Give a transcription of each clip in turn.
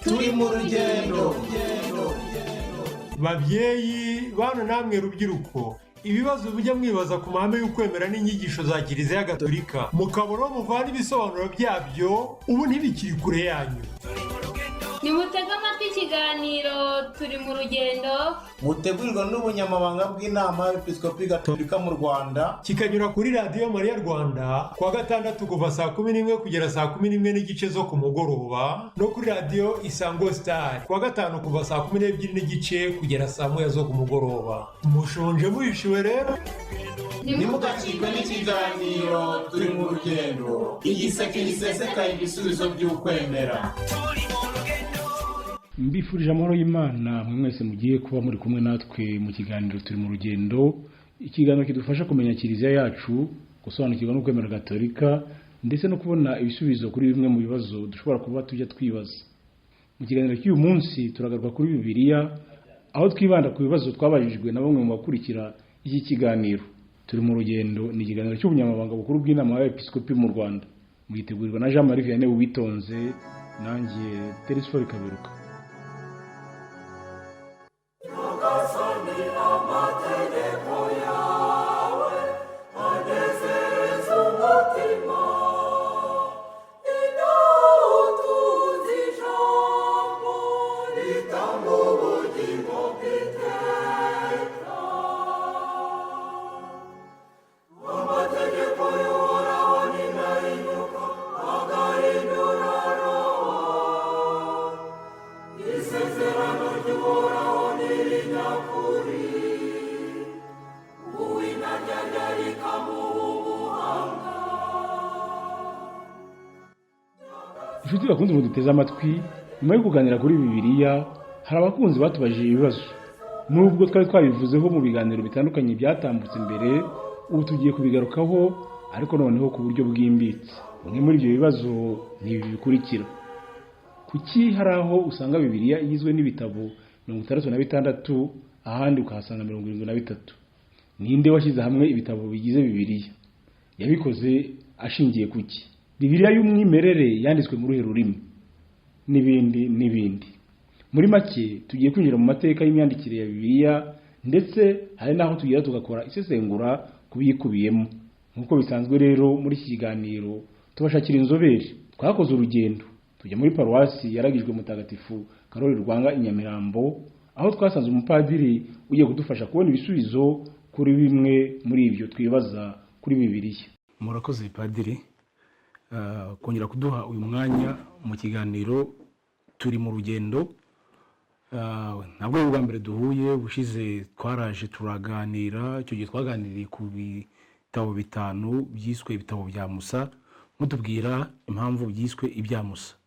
turi mu rugendo. Babyeyi bana namwe rubyiruko, ibibazo bijya mwibaza ku mahame y'ukwemera n'inyigisho za Kiliziya Gatolika mukabona muvana ibisobanuro byabyo, ubu ntibikiri kure yanyu. Nimutega amatwi ikiganiro turi mu rugendo, mutegurirwa n'ubunyamabanga bw'inama y'Episkopi Gatolika mu Rwanda, kikanyura kuri Radio Mariya Rwanda kuwa gatandatu kuva saa 11 kugera saa 11 n'igice zo ku mugoroba, no kuri Radio Isango Star kuwa gatanu kuva saa 12 n'igice kugera saa 1 zo ku mugoroba. Mushonje muhishiwe rero, nimugacikwe n'ikiganiro turi mu rugendo, igiseke gisesekaye ibisubizo by'ukwemera. Mbifurije amahoro y'Imana mwe mwese mugiye kuba muri kumwe natwe mu kiganiro turi mu rugendo, ikiganiro kidufasha kumenya Kiliziya yacu, gusobanukirwa n'ukwemera Gatolika, ndetse no kubona ibisubizo kuri bimwe mu bibazo dushobora kuba tujya twibaza. Mu kiganiro cy'uyu munsi turagaruka kuri Bibiliya, aho twibanda ku bibazo twabajijwe na bamwe mu bakurikira iki kiganiro. Turi mu rugendo ni ikiganiro cy'ubunyamabanga bukuru bw'inama y'Episkopi mu Rwanda, mugitegurirwa na Jean Marie Vianney Uwitonze, nanjye Teresfore Kaberuka. Inshuti bakunze muduteze amatwi, nyuma yo kuganira kuri Bibiliya, hari abakunzi batubajije ibibazo. Nubwo twari twabivuzeho mu biganiro bitandukanye byatambutse imbere, ubu tugiye kubigarukaho ariko noneho ku buryo bwimbitse. Bimwe muri ibyo bibazo ni ibi bikurikira: kuki hari aho usanga Bibiliya igizwe n'ibitabo 66 ahandi ukahasanga 73? Ninde washyize hamwe ibitabo bigize Bibiliya? Yabikoze ashingiye kuki? Bibiliya y'umwimerere yanditswe mu ruhe rurimi? N'ibindi. Muri make tugiye kwinjira mu mateka y'imyandikire ya Bibiliya, ndetse hari naho tugira tugakora isesengura kubiyikubiyemo. Nkuko bisanzwe rero muri iki kiganiro tubashakira inzobere. Twakoze urugendo tujya muri paruwasi yaragijwe Mutagatifu Karoli Rwanga i Nyamirambo, aho twasanze umupadiri ugiye kudufasha kubona ibisubizo kuri bimwe muri ibyo twibaza kuri Bibiliya. Murakoze padiri kongera kuduha uyu mwanya mu kiganiro turi mu rugendo. Ntabwo ubwa mbere duhuye, bushize twaraje turaganira, icyo gihe twaganiriye ku bitabo 5 byiswe ibitabo bya Musa, mutubwira impamvu byiswe ibya Musa.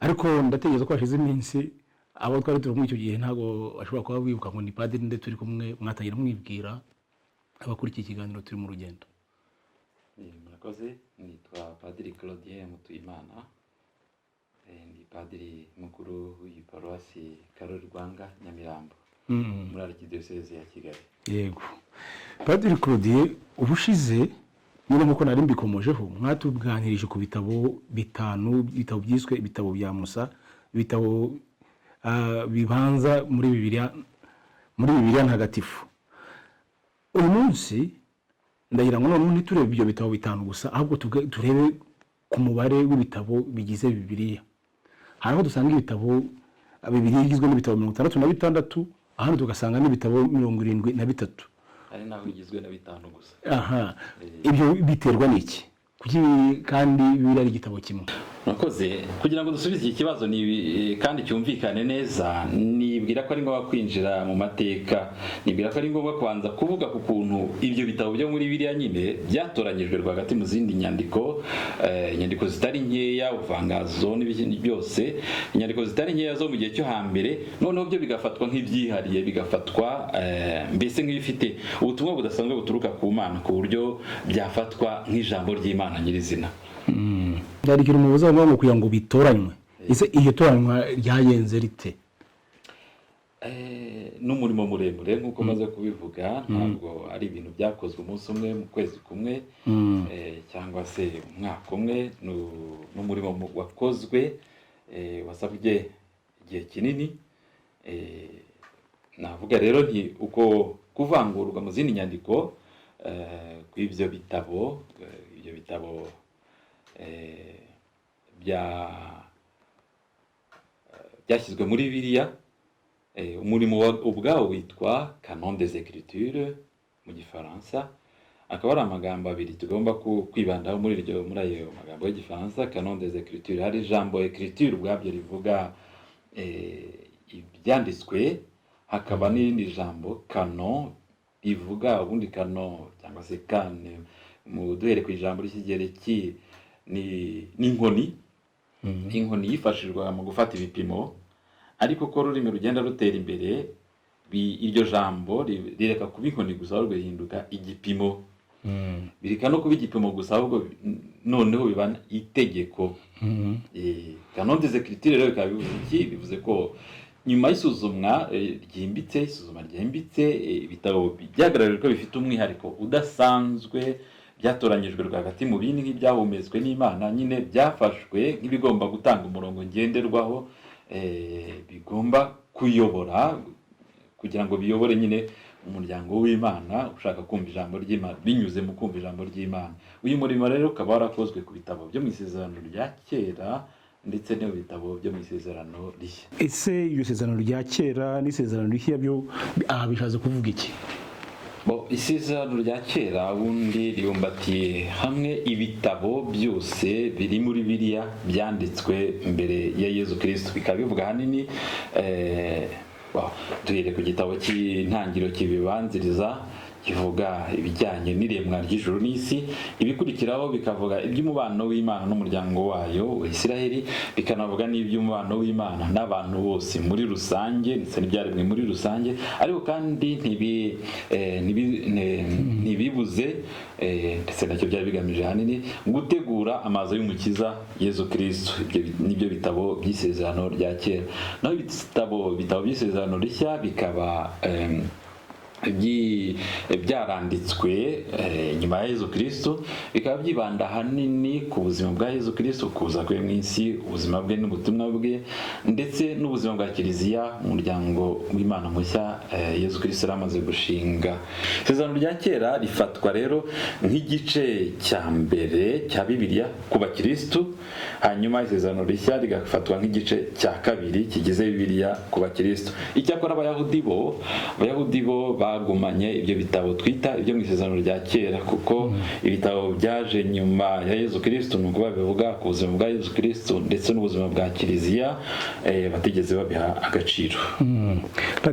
Ariko ndatekereza ko hashize iminsi abo twari turi muri icyo gihe ntabwo ashobora kuba bibuka ngo ni padiri nde turi kumwe, mwatagira mwibwira abakurikiye ikiganiro turi mu rugendo. Murakoze, nitwa Padiri Claudien Mutuyimana, ndi padiri mukuru w'iparuwasi Karoli Rwanga Nyamirambo, muri Arikidiyoseze ya Kigali. Yego Padiri Claudien, ubushize niba nkuko nari mbikomojeho, mwatubwanirije ku bitabo 5 bitabo byiswe ibitabo bya Musa, bitabo bibanza muri Bibiliya ntagatifu. Uyu munsi ndagira ngo none turebe ibyo bitabo 5 gusa, ahubwo turebe ku mubare w'ibitabo bigize Bibiliya. Hano dusanga ibitabo Bibiliya igizwe n'ibitabo 66, ahandi tugasanga n'ibitabo 73. Ari naho igizwe na 5 gusa. Aha. Ibyo biterwa n'iki? Kuki kandi Bibiliya ari igitabo kimwe? Murakoze, kugira ngo dusubize iki kibazo kandi cyumvikane neza, nibwira ko ari ngombwa kwinjira mu mateka, nibwira ko ari ngombwa kubanza kuvuga ku kuntu ibyo bitabo byo muri Bibiliya nyine byatoranyijwe rwagati mu zindi nyandiko, inyandiko zitari nkeya, uvangazo n'ibindi byose, inyandiko zitari nkeya zo mu gihe cyo hambere, noneho byo bigafatwa nk'ibyihariye, bigafatwa mbese nk'ibifite ubutumwa budasanzwe buturuka ku Mana, ku buryo byafatwa nk'ijambo ry'Imana nyirizina. Ndarigira umubuza ngo kugira ngo bitoranywe. Ese iyo toranywa ryayenze rite? N'umurimo muremure nk'uko maze kubivuga, ntabwo ari ibintu byakozwe umunsi umwe mu kwezi kumwe, cyangwa se umwaka umwe. N'umurimo wakozwe wasabye igihe kinini. Navuga rero nti uko kuvangurwa mu zindi nyandiko kw'ibyo bitabo byashyizwe muri Bibiliya, umurimo ubwawo witwa Canon des Écritures mu gifaransa, akaba ari amagambo abiri tugomba kwibandaho muri ayo magambo y'igifaransa. Canon des Écritures, hari ijambo écriture ubwabyo rivuga ibyanditswe, hakaba n'irindi jambo canon rivuga ubundi canon cyangwa se kane, duhere ku ijambo ry'ikigereki ni inkoni. Inkoni yifashishwa mu gufata ibipimo, ariko ko ururimi rugenda rutera imbere, iryo jambo rireka kuba inkoni gusa ahubwo rihinduka igipimo. Bireka no kuba igipimo gusa ahubwo noneho biba itegeko. Canon des Écritures rero bikaba bivuze iki? Bivuze ko nyuma y'isuzuma ryimbitse, ibitabo byagaragaje ko bifite umwihariko udasanzwe, byatoranyijwe rwagati mu bindi nk'ibyahumetswe n'Imana, nyine byafashwe nk'ibigomba gutanga umurongo ngenderwaho, bigomba kuyobora, kugira ngo biyobore nyine umuryango w'Imana ushaka kumva ijambo ry'Imana binyuze mu kumva ijambo ry'Imana. Uyu murimo rero ukaba warakozwe ku bitabo byo mu Isezerano rya Kera ndetse no bitabo byo mu Isezerano Rishya. Ese iryo sezerano rya kera n'isezerano rishya byo bishatse kuvuga iki? Isezerano rya kera ubundi ribumbatiye hamwe ibitabo byose biri muri Bibiliya byanditswe mbere ya Yezu Kristo. Bikaba bivuga ahanini, duhere ku gitabo cy'intangiriro kibibanziriza, kivuga ibijyanye n'iremwa ry'ijuru n'isi. Ibikurikiraho bikavuga iby'umubano w'Imana n'umuryango wayo wa Isiraheli, bikanavuga n'iby'umubano w'Imana n'abantu bose muri rusange ndetse n'ibyaremwe muri rusange. Ariko kandi ntibibuze, ndetse nacyo byari bigamije ahanini gutegura amazu y'umukiza Yezu Kristo. Ibyo nibyo bitabo by'isezerano rya kera. Naho ibitabo by'isezerano rishya bikaba byaranditswe nyuma ya Yezu Kristo, bikaba byibanda ahanini ku buzima bwa Yezu Kristo, kuza kwe mu isi, ubuzima bwe n'ubutumwa bwe, ndetse n'ubuzima bwa Kiliziya, umuryango w'Imana mushya Yezu Kristo yari amaze gushinga. Isezerano rya kera rifatwa rero nk'igice cya mbere cya Bibiliya ku bakristo, hanyuma isezerano rishya rigafatwa nk'igice cya kabiri kigize Bibiliya ku bakristo. Icyakora abayahudi bo bagumanye ibyo bitabo twita ibyo mu isezerano rya kera, kuko ibitabo byaje nyuma ya Yezu Kristo, nuko babivuga ku buzima bwa Yezu Kristo ndetse n'ubuzima bwa Kiliziya, batigeze babiha agaciro.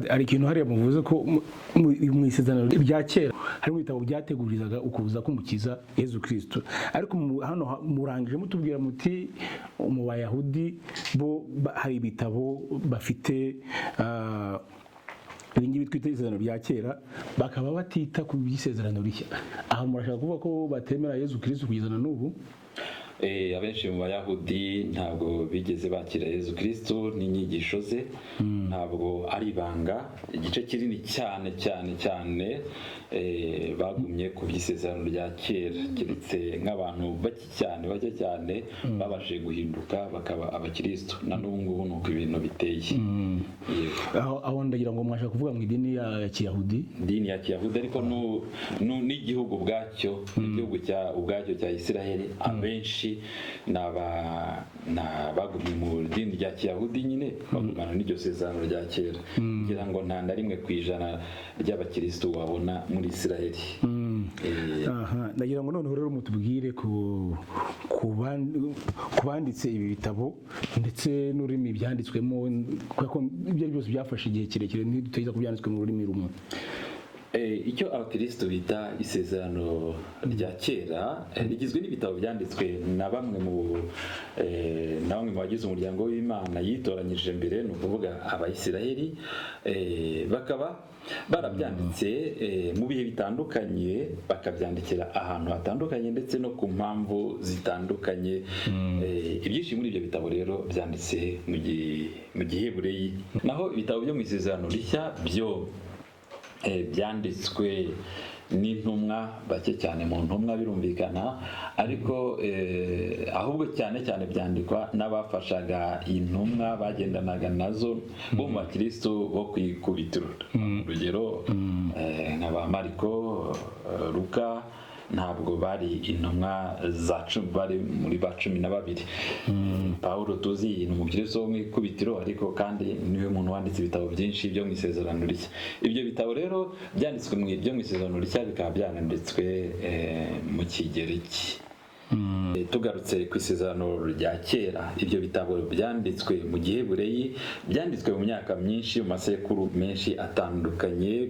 Hari ikintu hariya muvuze ko mu isezerano rya kera harimo ibitabo byategurizaga ukuza k'umukiza Yezu Kristo, ariko hano murangije mutubwira muti mu bayahudi bo hari ibitabo bafite ibingibi twita isezerano rya kera, bakaba batita ku by'isezerano rishya. Aha murashaka kuvuga ko batemera Yezu Kristo kugeza na n'ubu? Abenshi mu bayahudi ntabwo bigeze bakira Yezu Kristo n'inyigisho ze, ntabwo ari ibanga. Igice kinini cyane bagumye ku by'isezerano rya kera, keretse nk'abantu bake cyane babashije guhinduka bakaba abakristo. Na n'ubu ngubu nuko ibintu biteye. Aho ndagira ngo mwashaka kuvuga mu idini ya Kiyahudi, ariko n'igihugu ubwacyo, igihugu ubwacyo cya Isiraheli, abenshi bagumye mu dini rya Kiyahudi, nyine bagumana n'iryo sezerano rya kera. Ngira ngo nta na rimwe ku ijana ry'abakristo wabona muri Isiraheli. Ndagira ngo noneho rero mutubwire ku banditse ibi bitabo ndetse n'ururimi byanditswemo, kuko ibyo byose byafashe igihe kirekire, ntitugeze ku byanditswe mu rurimi rumwe. Icyo abakristo bita isezerano rya kera rigizwe n'ibitabo byanditswe na bamwe mu bagize umuryango w'Imana yitoranyije mbere, ni ukuvuga Abayisiraheli. Bakaba barabyanditse mu bihe bitandukanye, bakabyandikira ahantu hatandukanye ndetse no ku mpamvu zitandukanye. Ibyinshi muri ibyo bitabo rero byanditse mu Giheburayi. Naho ibitabo byo mu isezerano rishya byo byanditswe n'intumwa, bake cyane mu ntumwa birumvikana, ariko ahubwo cyane cyane byandikwa n'abafashaga intumwa bagendanaga nazo bo mu bakristo bo kwikubitiro. Urugero nka ba Mariko, Luka ntabwo bari intumwa bari muri ba 12. Pawulo tuzi ni umukristo wo mu ikubitiro, ariko kandi niwe muntu wanditse ibitabo byinshi byo mu Isezerano Rishya. Ibyo bitabo rero byanditswe byo mu Isezerano Rishya bikaba byaranditswe mu Kigereki. Tugarutse ku Isezerano rya kera, ibyo bitabo byanditswe mu Giheburayi, byanditswe mu myaka myinshi, mu masekuru menshi atandukanye.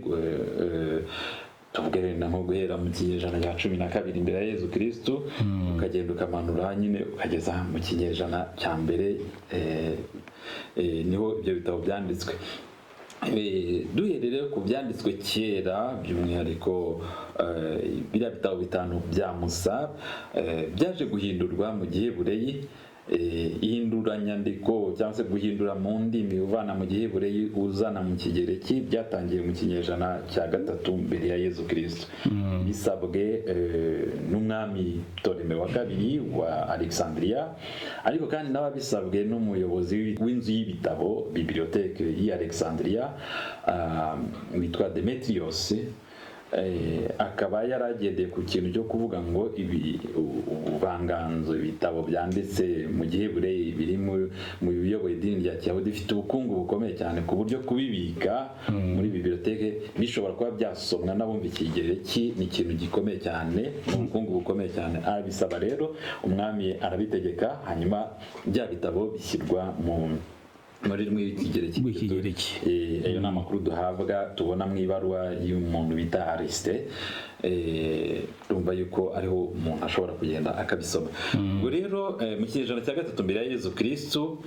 Tuvuge nko guhera mu kinyejana cya 12 imbere ya Yezu Kristo, ukagenda ukamanura nyine ukageza mu kinyejana cya mbere, niho ibyo bitabo byanditswe. Duhereye ku byanditswe kera, by'umwihariko biriya bitabo 5 bya Musa byaje guhindurwa mu Giheburayi. Ihinduranyandiko cyangwa se guhindura mu ndimi uvana mu Giheburayi uzana mu Kigereki byatangiye mu kinyejana cya 3 mbere ya Yezu Kristo. Bisabwe n'umwami Ptolemy wa kabiri wa Alexandria, ariko kandi n'ababisabwe n'umuyobozi w'inzu y'ibitabo bibliothèque y'i Alexandria witwa Demetrios. Akaba yaragendeye ku kintu cyo kuvuga ngo ubuvanganzo ibitabo byanditse mu Giheburayi biri mu biyoboye idini rya Kiyahudi bifite ubukungu bukomeye cyane ku buryo kubibika muri bibliothèque bishobora kuba byasomwa n'abumva Ikigereki. Ni ikintu gikomeye cyane, ubukungu bukomeye cyane. Abisaba rero, umwami arabitegeka, hanyuma bya bitabo bishyirwa muri rw'Ikigereki. Ayo ni amakuru duhabwa, tubona mu ibaruwa y'umuntu bita Ariste. Urumva yuko ariho umuntu ashobora kugenda akabisoma. Ubwo rero mu kinyejana cya 3 mbere ya Yezu Kristo,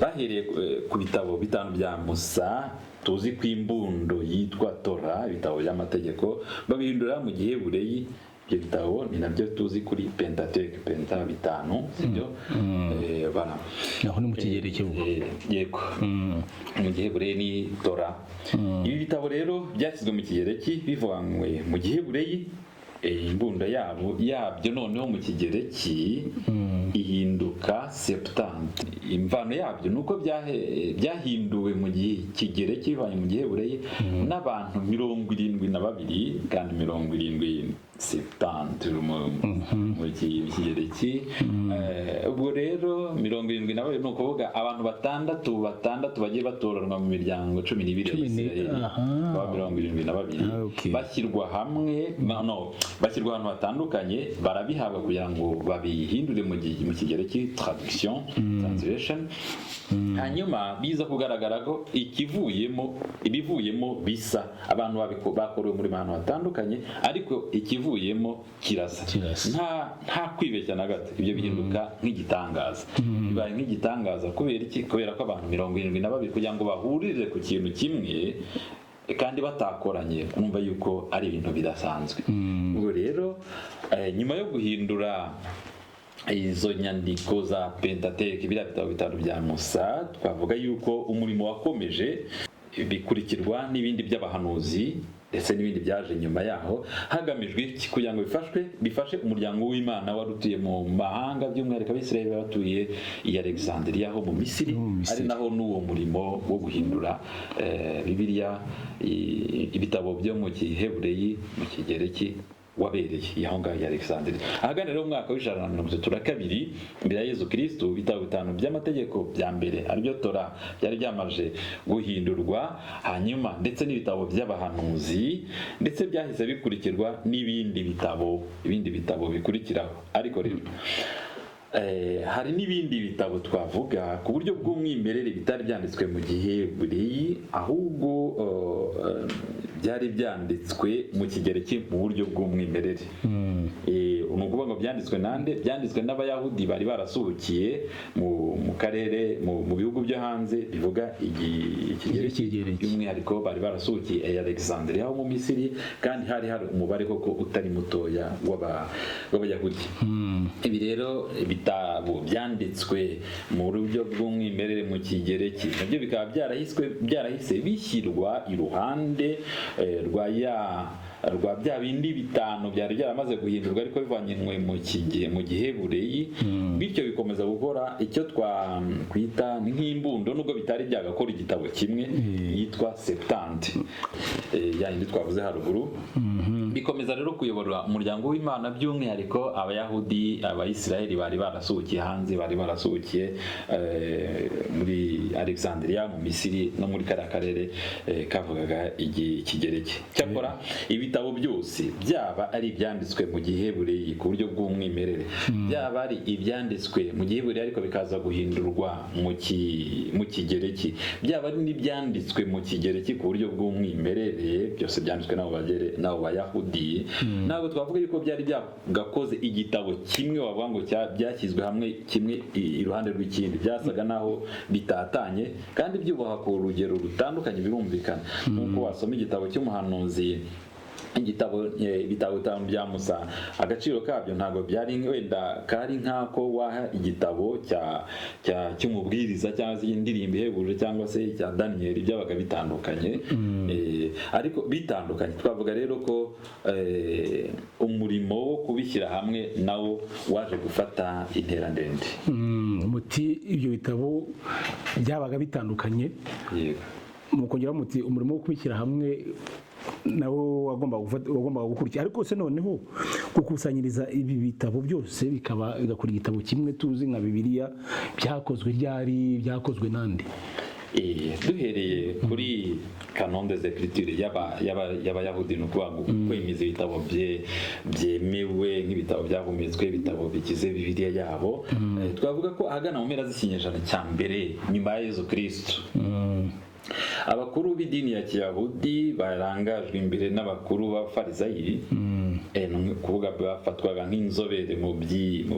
bahereye ku bitabo 5 bya Musa tuzi ko imbundo yitwa Tora, ibitabo by'amategeko, babihindura mu Giheburayi. Ibyo bitabo ni nabyo tuzi kuri Pentateuch, Penta 5, sibyo? Bana aho ni mu Kigereki ubwo. Yego. Mu Giheburayi ni Tora. Ibi bitabo rero byashyizwe mu Kigereki bivanywe mu Giheburayi. Imbunda yabyo noneho mu Kigereki ihinduka Septante. Imvano yabyo nuko byahinduwe mu Kigereki bivanye mu Giheburayi n'abantu 72, kandi 70 Septante mu Kigereki. Ubwo rero 72 ni ukuvuga abantu batandatu bagiye batoranwa mu miryango 12 ya Isirayeli, ba 72 bashyirwa hamwe, bashyirwa ahantu hatandukanye, barabihabwa kugira ngo babihindure mu Kigereki, translation. Hanyuma biza kugaragara ko ibivuyemo bisa, abantu bakorewe muri ahantu hatandukanye, ariko ikivuyemo kirasa. Nta kwibeshya na gato. Ibyo bihinduka nk'igitangaza. Bibaye nk'igitangaza kubera iki? Kubera ko abantu 72 kugira ngo bahurire ku kintu kimwe kandi batakoranye, numva yuko ari ibintu bidasanzwe. Ubwo rero nyuma yo guhindura izo nyandiko za Pentateuch, biriya bitabo 5 bya Musa, twavuga yuko umurimo wakomeje, bikurikirwa n'ibindi by'abahanuzi ndetse n'ibindi byaje nyuma yaho, hagamijwe kugira ngo bifashe umuryango w'Imana wari utuye mu mahanga, by'umwihariko Abisirayeli batuye i Alexandria ho mu Misiri. Ari naho n'uwo murimo wo guhindura Bibiliya, ibitabo byo mu Giheburayi mu Kigereki wabereye aho ngaho i Alexandria. Ahagana rero mu mwaka w'132 mbere ya Yezu Kristo, ibitabo 5 by'amategeko bya mbere aribyo Tora byari byamaje guhindurwa, hanyuma ndetse n'ibitabo by'abahanuzi, ndetse byahise bikurikirwa n'ibindi bitabo bikurikiraho. Ariko rero hari n'ibindi bitabo twavuga ku buryo bw'umwimerere bitari byanditswe mu Giheburayi, ahubwo byari byanditswe mu Kigereki mu buryo bw'umwimerere. Ni ukuvuga ngo byanditswe byanditswe n'Abayahudi bari barasuhukiye mu karere, mu bihugu byo hanze bivuga Ikigereki, by'umwihariko bari barasuhukiye i Alexandria ho mu Misiri, kandi hari umubare koko utari mutoya w'Abayahudi. Ibi rero ibitabo byanditswe mu buryo bw'umwimerere mu Kigereki nabyo bikaba byarahise bishyirwa iruhande rwa rwa bya bindi bitanu byari byaramaze guhindurwa ariko bivanywe mu gihebureyi, bityo bikomeza gukora icyo twakwita nk'imbundo nubwo bitari byagakora igitabo kimwe yitwa septante yayindi twavuze haruguru. Bikomeza rero kuyobora umuryango w'Imana, by'umwihariko Abayahudi, Abayisiraheli bari barasukiye hanze, bari barasukiye muri Alexandria mu Misiri no muri kariya karere kavugaga ikigereki. Cyakora ibitabo byose byaba ari ibyanditswe mu gihebureyi ku buryo bw'umwimerere, byaba ari ibyanditswe mu gihebureyi ariko bikaza guhindurwa mu kigereki, byaba ari n'ibyanditswe mu kigereki ku buryo bw'umwimerere, byose byanditswe n'abo Bayahudi. Ntabwo twavuga yuko byari byagakoze igitabo kimwe wavuga ngo byashyizwe hamwe kimwe iruhande rw'ikindi, byasaga naho bitatanye kandi byubaha ku rugero rutandukanye. Birumvikana nk'uko wasoma igitabo cy'umuhanuzi, ibitabo bitanu bya Musa, agaciro kabyo ntabwo byari wenda kari nk'ako waha igitabo cy'umubwiriza cyangwa se indirimbo ihebuje cyangwa se cya Daniyeli, byabaga bitandukanye, ariko bitandukanye. Twavuga rero ko umurimo wo kubishyira hamwe nawo waje gufata intera ndende. Muti ibyo bitabo byabaga bitandukanye, mukongera muti umurimo wo kubishyira hamwe nawo wagomba gukurikira, ariko se noneho gukusanyiriza ibi bitabo byose bigakora igitabo kimwe tuzi nka Bibiliya, byakozwe ryari, byakozwe nande? Duhereye kuri canon des écritures y'Abayahudi, ni ukuvuga kwemeza ibitabo byemewe nk'ibitabo byahumetswe, ibitabo bigize Bibiliya yabo, twavuga ko ahagana mu mpera z'ikinyejana cya mbere nyuma ya Yezu Kristo, abakuru b'idini ya Kiyahudi barangajwe imbere n'abakuru b'Abafarisayi, kuvuga bafatwaga nk'inzobere mu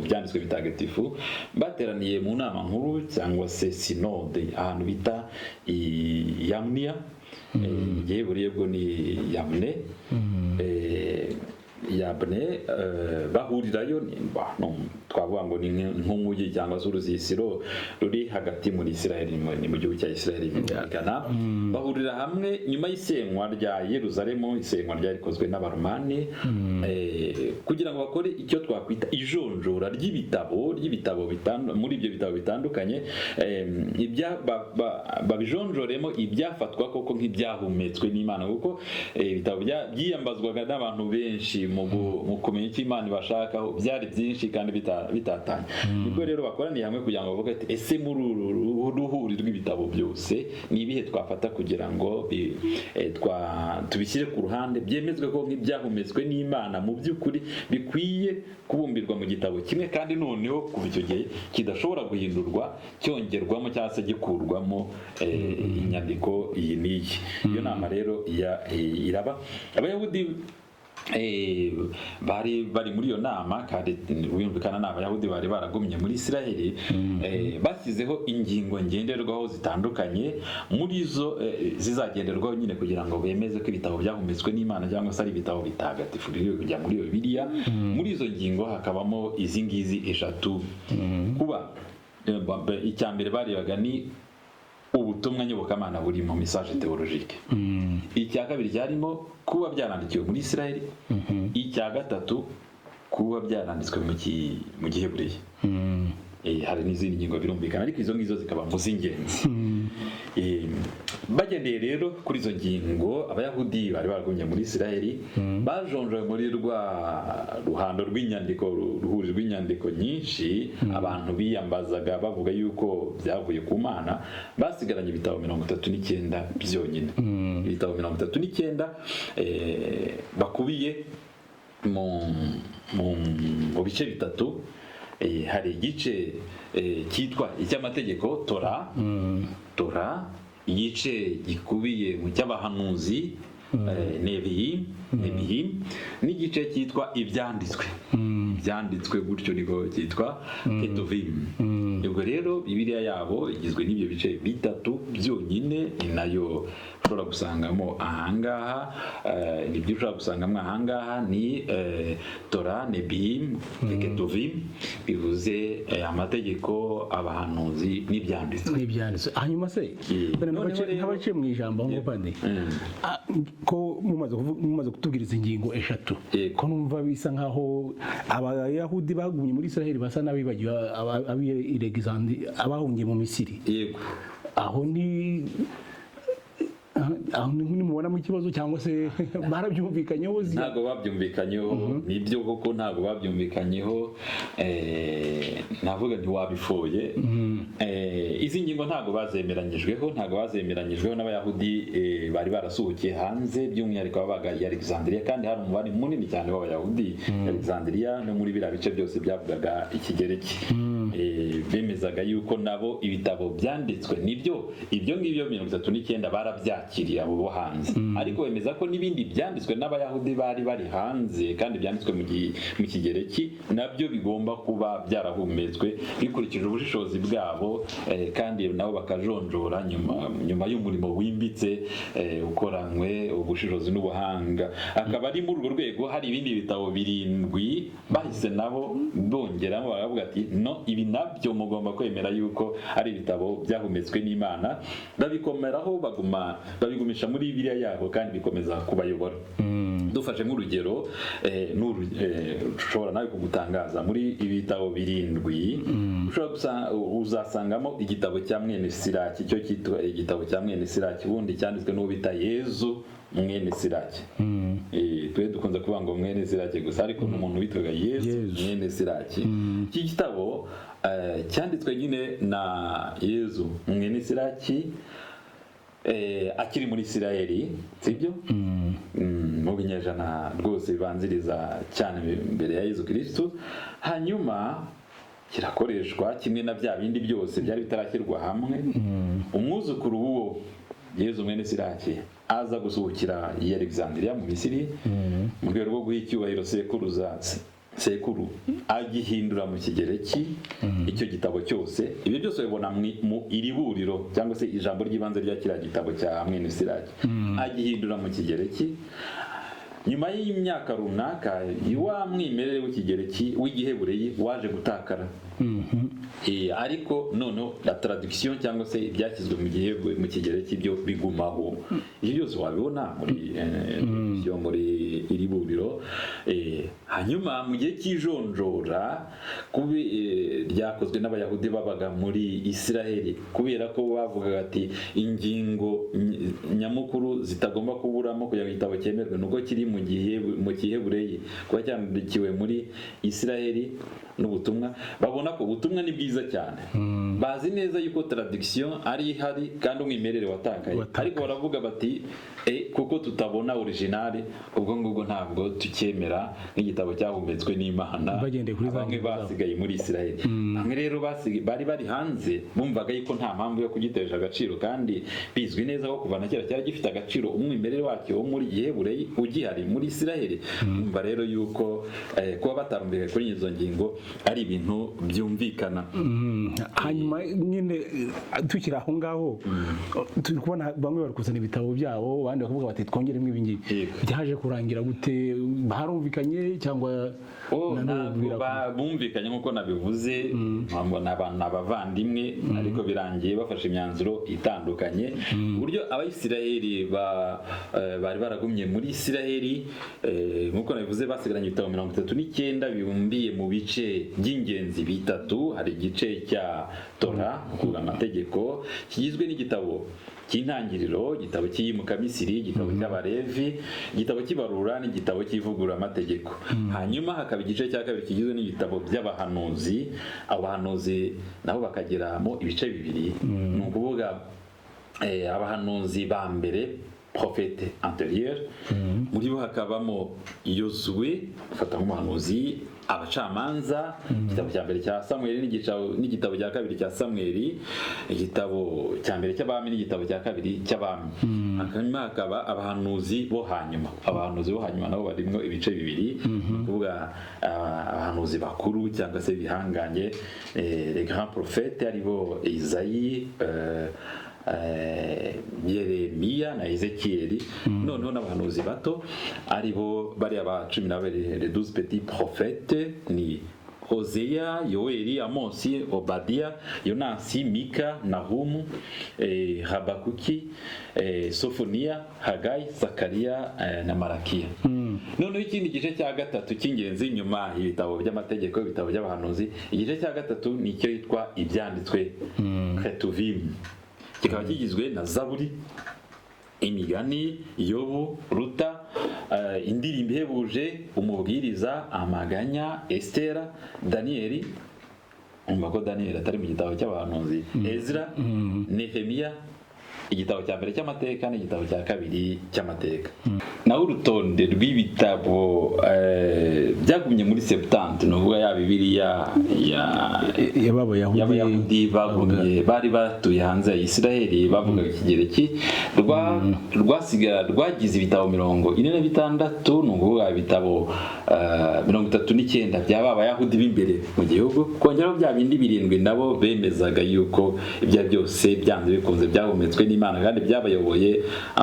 byanditswe bitagatifu, bateraniye mu nama nkuru cyangwa se sinode ahantu bita Yamnia, yewe bwo ni Yabne, bahurirayo, twavuga ngo ni nk'umujyi cyangwa se uruzisiro ruri hagati muri Isiraheli, ni mu gihugu cya Isiraheli birumvikana. Bahurira hamwe nyuma y'isenywa rya Yerusalemu, isenywa ryarikozwe n'Abaromani, kugira ngo bakore icyo twakwita ijonjora ry'ibitabo muri ibyo bitabo bitandukanye, babijonjoremo ibyafatwa koko nk'ibyahumetswe n'Imana, kuko ibitabo byiyambazwaga n'abantu benshi mu kumenya icyo Imana ibashakaho, byari byinshi kandi bitatanye. Nibwo rero bakoraniye hamwe kugira ngo bavuge ati, ese muri uru ruhuri rw'ibitabo byose ni ibihe twafata kugira ngo tubishyire ku ruhande, byemezwe ko nk'ibyahumetswe n'Imana mu by'ukuri bikwiye kubumbirwa mu gitabo kimwe, kandi noneho kuva icyo gihe kidashobora guhindurwa, cyongerwamo cyangwa se gikurwamo inyandiko iyi n'iyi. Iyo nama rero iraba. Abayahudi bari muri iyo nama, kandi wumvikana n'Abayahudi bari baragumye muri Isiraheli, bashyizeho ingingo ngenderwaho zitandukanye, muri zo zizagenderwaho nyine kugira ngo bemeze ko ibitabo byahumetswe n'Imana cyangwa se ari ibitabo bitagatifu biri kujya muri iyo Bibiliya. Muri izo ngingo hakabamo izi ngizi eshatu. Kuba icya mbere barebaga ni ubutumwa nyobokamana buri mu message théologique. Icya kabiri cyarimo kuba byarandikiwe muri Isiraheli. Icya gatatu kuba byaranditswe mu gihebureyi. Hari n'izindi ngingo birumvikana, ariko izo ngizo zikaba mu z'ingenzi. Bagendeye rero kuri izo ngingo, Abayahudi bari baragumye muri Isiraheli, bajonjoye muri rwa ruhando rw'inyandiko, ruhuri rw'inyandiko nyinshi abantu biyambazaga bavuga yuko byavuye ku Mana, basigaranye ibitabo 39 byonyine. Ibitabo 39 bakubiye mu bice bitatu. Hari igice cyitwa icy'amategeko, Tora, igice gikubiye mu cy'abahanuzi, Nevi'im, n'igice cyitwa ibyanditswe gutyo niko cyitwa Ketuvim. Ubwo rero Bibiliya yabo igizwe n'ibyo bice bitatu byonyine, ni nayo ushobora gusangamo ahangaha. Nibyo ushobora gusangamo ahangaha ni Tora, Nevi'im, Ketuvim, bivuze amategeko, abahanuzi n'ibyanditswe. Hanyuma se nk'abaciye mu ijambo ngo bane ko mumaze kutubwiriza ingingo eshatu ko numva bisa nkaho abayahudi bagumye muri Israel basa n'abibagiwe abahungiye mu Misiri. Yego. Aho ni mubonamo ikibazo cyangwa se barabyumvikanyeho? Ntabwo babyumvikanyeho, nibyo koko ntabwo babyumvikanyeho, navuga ntiwabifoye. Izi ngingo ntabwo bazemeranyijweho n'abayahudi bari barasuhukiye hanze, by'umwihariko babaga i Alexandria, kandi hari umubare munini cyane w'abayahudi Alexandria no muri biriya bice byose byavugaga ikigereki. Bemezaga yuko nabo ibitabo byanditswe nibyo ibyo ngibyo 39 barabyakiriye abo bo hanze, ariko bemeza ko n'ibindi byanditswe n'abayahudi bari hanze kandi byanditswe mu kigereki nabyo bigomba kuba byarahumetswe bikurikije ubushishozi bwabo, kandi nabo bakajonjora nyuma y'umurimo wimbitse ukoranywe ubushishozi n'ubuhanga. Akaba ari muri urwo rwego hari ibindi bitabo 7 bahise nabo bongeramo, baravuga ati no, ibi nabyo mugomba kwemera yuko ari ibitabo byahumetswe n'Imana, babikomeraho babigumisha muri Bibiliya yabo kandi bikomeza kubayobora. Dufashe nk'urugero ushobora nawe kugutangaza muri ibitabo 7 ushobora uzasangamo igitabo cya mwene Siraki, cyo cyitwa igitabo cya mwene Siraki, ubundi cyanditswe n'uwo bita Yezu mwene Siraki. Twe dukunze kuvuga ngo mwene Siraki gusa, ariko n'umuntu witwaga Yezu mwene Siraki. Iki gitabo cyanditswe nyine na Yezu mwene Siraki akiri muri Isirayeli, sibyo? Mu binyejana rwose bibanziriza cyane mbere ya Yezu Kristo. Hanyuma kirakoreshwa kimwe na bya bindi byose byari bitarashyirwa hamwe. Umwuzukuru w'uwo Yezu mwene Siraki aza gusuhukira i Alexandria mu Misiri mu rwego rwo guha icyubahiro sekuru agihindura mu kigereki icyo gitabo cyose. Ibyo byose bibona mu iriburiro cyangwa se ijambo ry'ibanze rya kiriya gitabo cya mwene Siraki, agihindura mu kigereki. Nyuma y'imyaka runaka wa mwimerere w'ikigereki w'igihebureyi waje gutakara, ariko noneho la traduction cyangwa se ibyashyizwe mu kigereki byo bigumaho. Ibyo byose wabibona muri iri buriro. Hanyuma mu gihe cy'ijonjora ryakozwe n'abayahudi babaga muri Isiraheli, kubera ko bavugaga ati ingingo nyamukuru zitagomba kuburamo kugira ngo igitabo cyemerwe nuko kiri mu gihebureyi, kuba cyandikiwe muri Isiraheli n'ubutumwa. Babona ko ubutumwa ni bwiza cyane, bazi neza yuko traduction ari ihari kandi umwimerere watakaye, ariko baravuga bati kuko tutabona original, ubwo ngubwo ntabwo tucyemera nk'igitabo cyahumetswe n'Imana. Bamwe basigaye muri Isiraheli, bamwe rero bari hanze, bumvaga yuko nta mpamvu yo kugitesha agaciro, kandi bizwi neza ko kuva na kera cyari gifite agaciro umwimerere wacyo wo muri gihebureyi ugihari muri Isiraheli. Umva rero yuko kuba batarumvikaye kuri izo ngingo ari ibintu byumvikana. Hanyuma nyine tukiri aho ngaho turi kubona bamwe bari kuzana ibitabo byabo, abandi bakavuga bati twongeremo ibi ngibi. Byaje kurangira gute? Barumvikanye cyangwa bumvikanye nk'uko nabivuze? Ni abavandimwe, ariko birangiye bafashe imyanzuro itandukanye. Uburyo Abayisiraheli bari baragumye muri Isiraheli, nk'uko nabivuze, basigaranye ibitabo 39 bibumbiye mu bice by'ingenzi bitatu. Hari igice cya Tora, kuvuga amategeko, kigizwe n'igitabo cy'intangiriro, igitabo cy'iyimuka Misiri, igitabo cy'Abalevi, igitabo cy'ibarura n'igitabo cy'ivugurura amategeko. Hanyuma hakaba igice cya kabiri kigizwe n'ibitabo by'abahanuzi. Abahanuzi nabo bakagiramo ibice bibiri, ni ukuvuga abahanuzi ba mbere, prophète antérieur, muri bo hakabamo Yosuwe ufata nk'umuhanuzi, abacamanza, igitabo cya mbere cya Samweli n'igitabo cya kabiri cya Samweli, igitabo cya mbere cy'abami n'igitabo cya kabiri cy'abami. Hanyuma hakaba abahanuzi bo hanyuma. Abahanuzi bo hanyuma nabo barimo ibice bibiri, ni ukuvuga abahanuzi bakuru cyangwa se bihanganye, les grands prophètes, aribo Isayi, Yeremiya na Ezekiyeli. Noneho n'abahanuzi bato aribo bari aba 12 les 12 petits prophètes, ni Hoseya, Yoweli, Amosi, Obadiya, Yonasi, Mika, Nahumu, Habakuki, Sofoniya, Hagayi, Zakariya na Malakiya. Noneho ikindi gice cya gatatu cy'ingenzi nyuma y'ibitabo by'amategeko, ibitabo by'abahanuzi, igice cya gatatu ni icyo yitwa ibyanditswe Ketuvim. Kikaba kigizwe na Zaburi, imigani, Yobu, Ruta, indirimbo ihebuje, umubwiriza, amaganya, Estera, Daniyeli, umva ko Daniyeli atari mu gitabo cy'abahanuzi, Ezra, Nehemiya, igitabo cya mbere cy'amateka n'igitabo cya kabiri cy'amateka. Naho urutonde rw'ibitabo byagumye muri Septante, ni ukuvuga ya Bibiliya y'Abayahudi bagumye bari batuye hanze ya Isiraheli bavuga Ikigereki, rwagize ibitabo 46, ni ukuvuga ibitabo 39 byaba Abayahudi b'imbere mu gihugu, kongeraho bya bindi 7 nabo bemezaga yuko ibyo byose byanze bikunze byahumetswe n'Imana kandi byabayoboye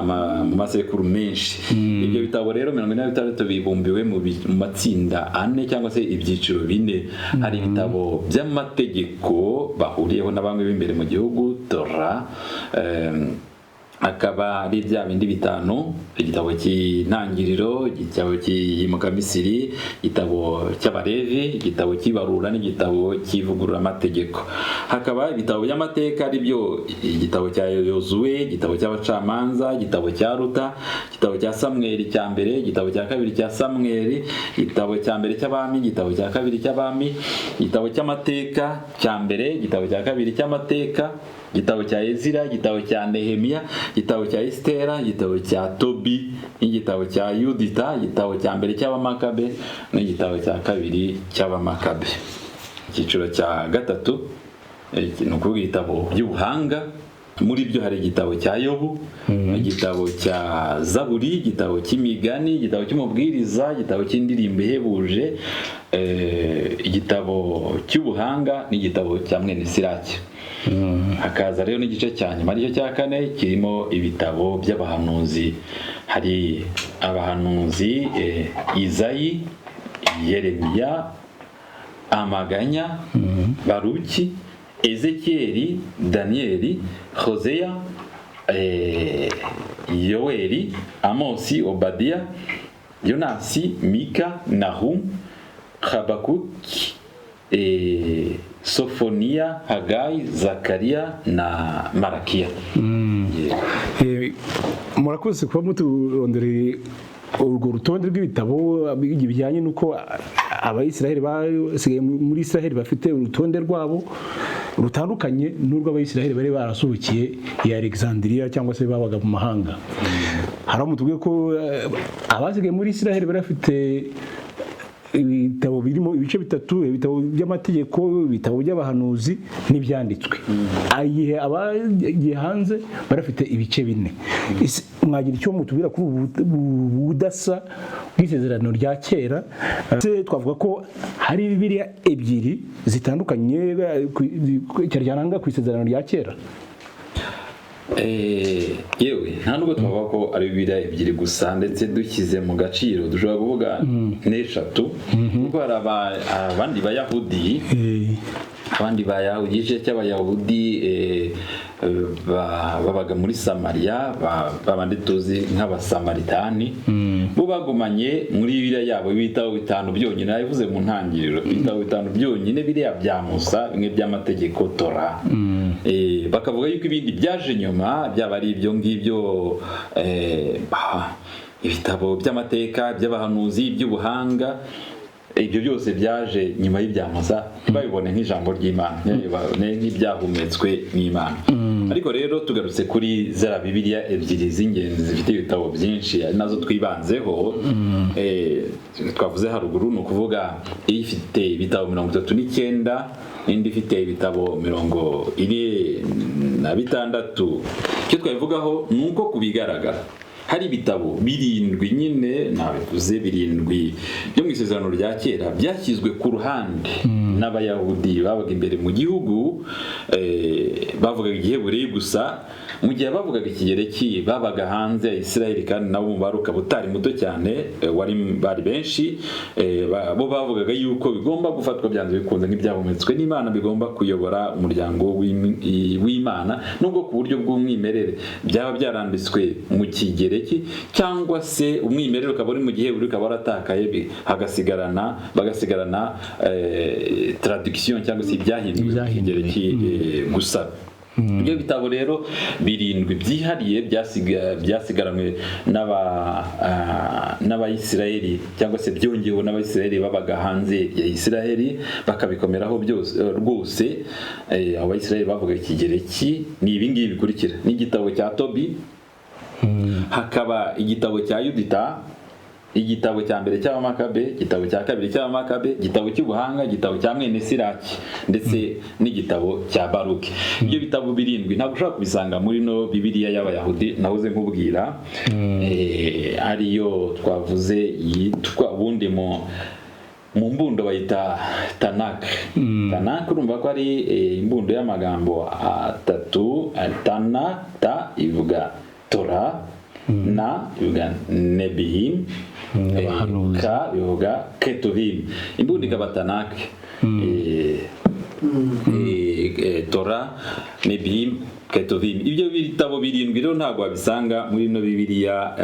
mu masekuru menshi. Ibyo bitabo rero 46 bibumbiwe mu matsinda 4 cyangwa se ibyiciro 4. Hari ibitabo by'amategeko bahuriyeho na bamwe b'imbere mu gihugu, Torah, akaba ari bya bindi 5: igitabo cy'intangiriro, igitabo cy'iyimuka Misiri, igitabo cy'Abalevi, igitabo cy'ibarura n'igitabo cy'ivugurura amategeko. Hakaba ibitabo by'amateka ari byo igitabo cya Yozuwe, igitabo cy'abacamanza, igitabo cya Ruta, igitabo cya Samweli cya mbere, igitabo cya kabiri cya Samweli, igitabo cya mbere cy'abami, igitabo cya kabiri cy'abami, igitabo cy'amateka cya mbere, igitabo cya kabiri cy'amateka, igitabo cya Ezira, igitabo cya Nehemiya, igitabo cya Estera, igitabo cya Tobi, igitabo cya Yudita, igitabo cya mbere cy'Abamakabe n'igitabo cya kabiri cy'Abamakabe. Icyiciro cya gatatu ni ukuvuga ibitabo by'ubuhanga. Muri byo hari igitabo cya Yobu, igitabo cya Zaburi, igitabo cy'imigani, igitabo cy'umubwiriza, igitabo cy'indirimbo ihebuje, igitabo cy'ubuhanga n'igitabo cya mwene Siraki. Hakaza rero n'igice cya nyuma aricyo cya 4 kirimo ibitabo by'abahanuzi. Hari abahanuzi Izayi, Yeremiya, Amaganya, Baruki, Ezekiyeli, Daniyeli, Hoseya, Yoweli, Amosi, Obadiya, Yonasi, Mika, Nahum, Habakuki, Sofoniya, Hagayi, Zakariya na Malakiya. Murakoze kuba muturondere urwo rutonde rw'ibitabo bijyanye n'uko Abayisiraheli basigaye muri Isiraheli bafite urutonde rwabo rutandukanye n'urw'Abayisiraheli bari barasubikiye i Alexandria cyangwa se babaga mu mahanga. Haramutubwiye ko abasigaye muri Isiraheli bari bafite ibitabo birimo ibice 3: ibitabo by'amategeko, ibitabo by'abahanuzi n'ibyanditswe. Ayihe abagiye hanze barafite ibice 4. Mwagira icyo mutubwira kuri ubudasa bw'isezerano rya kera? Twavuga ko hari Bibiliya 2 zitandukanye cyaryananga ku isezerano rya kera. Yewe nta nubwo twavuga ko ari Bibiliya 2 gusa, ndetse dukize mu gaciro dushobora kuvuga n'eshatu, kuko hari abandi Bayahudi, igice cy'Abayahudi babaga muri Samariya, babandi tuzi nk'Abasamaritani, bo bagumanye muri Bibiliya yabo ibitabo 5 byonyine. Nabivuze mu ntangiriro, ibitabo 5 byonyine biriya bya Musa, bimwe by'amategeko, Torah. Bakavuga yuko ibindi byaje nyuma, byaba ari ibyo ngibyo, ibitabo by'amateka, by'abahanuzi, by'ubuhanga, ibyo byose byaje nyuma y'ibya Musa, babibone nk'ijambo ry'Imana, nk'ibyahumetswe n'Imana. Ariko rero tugarutse kuri zara Bibiliya 2 z'ingenzi zifite ibitabo byinshi, ari nazo twibanzeho. Twavuze haruguru, ni ukuvuga ifite ibitabo 39, indi ifite ibitabo 46. Icyo twabivugaho ni uko kubigaragara hari ibitabo 7 nyine nabivuze 7 byo mu isezerano rya kera byashyizwe ku ruhande n'abayahudi babaga imbere mu gihugu bavugaga igiheburayi gusa, mu gihe bavugaga ikigereki babaga hanze ya Isiraheli, kandi nabo umubare ukaba utari muto cyane, bari benshi. Bo bavugaga yuko bigomba gufatwa byanze bikunze nk'ibyahumetswe n'Imana, bigomba kuyobora umuryango w'Imana, nubwo ku buryo bw'umwimerere byaba byaranditswe mu kigereki, cyangwa se umwimerere ukaba uri mu giheburayi ukaba waratakaye, bagasigarana traduction cyangwa se ibyahinduwe mu kigereki gusa. Ibyo bitabo rero birindwi byihariye byasigaranywe n'abayisiraheli, cyangwa se byongewe n'abayisiraheli babaga hanze ya Isiraheli, bakabikomeraho byose rwose. Abayisiraheli bavuga ikigereki ni ibi ngibi bikurikira: n'igitabo cya Tobi, hakaba igitabo cya Yudita, igitabo cya mbere cy'Abamakabe, igitabo cya kabiri cy'Abamakabe, igitabo cy'ubuhanga, igitabo cya mwene Siraki, ndetse n'igitabo cya Baruki. Ibyo bitabo birindwi ntabwo ushobora kubisanga muri no Bibiliya y'Abayahudi nahoze nkubwira, ariyo twavuze yitwa ubundi mu mbundo bayita Tanakh. Tanakh urumva ko ari imbundo y'amagambo atatu. Ta ivuga Torah, na bivuga Nebihim, ka bivuga Ketuvim. Imbundi ikaba Tanakh, Torah, Nebihim, Ketuvim. Ibyo bitabo birindwi rero ntabwo wabisanga muri no Bibiliya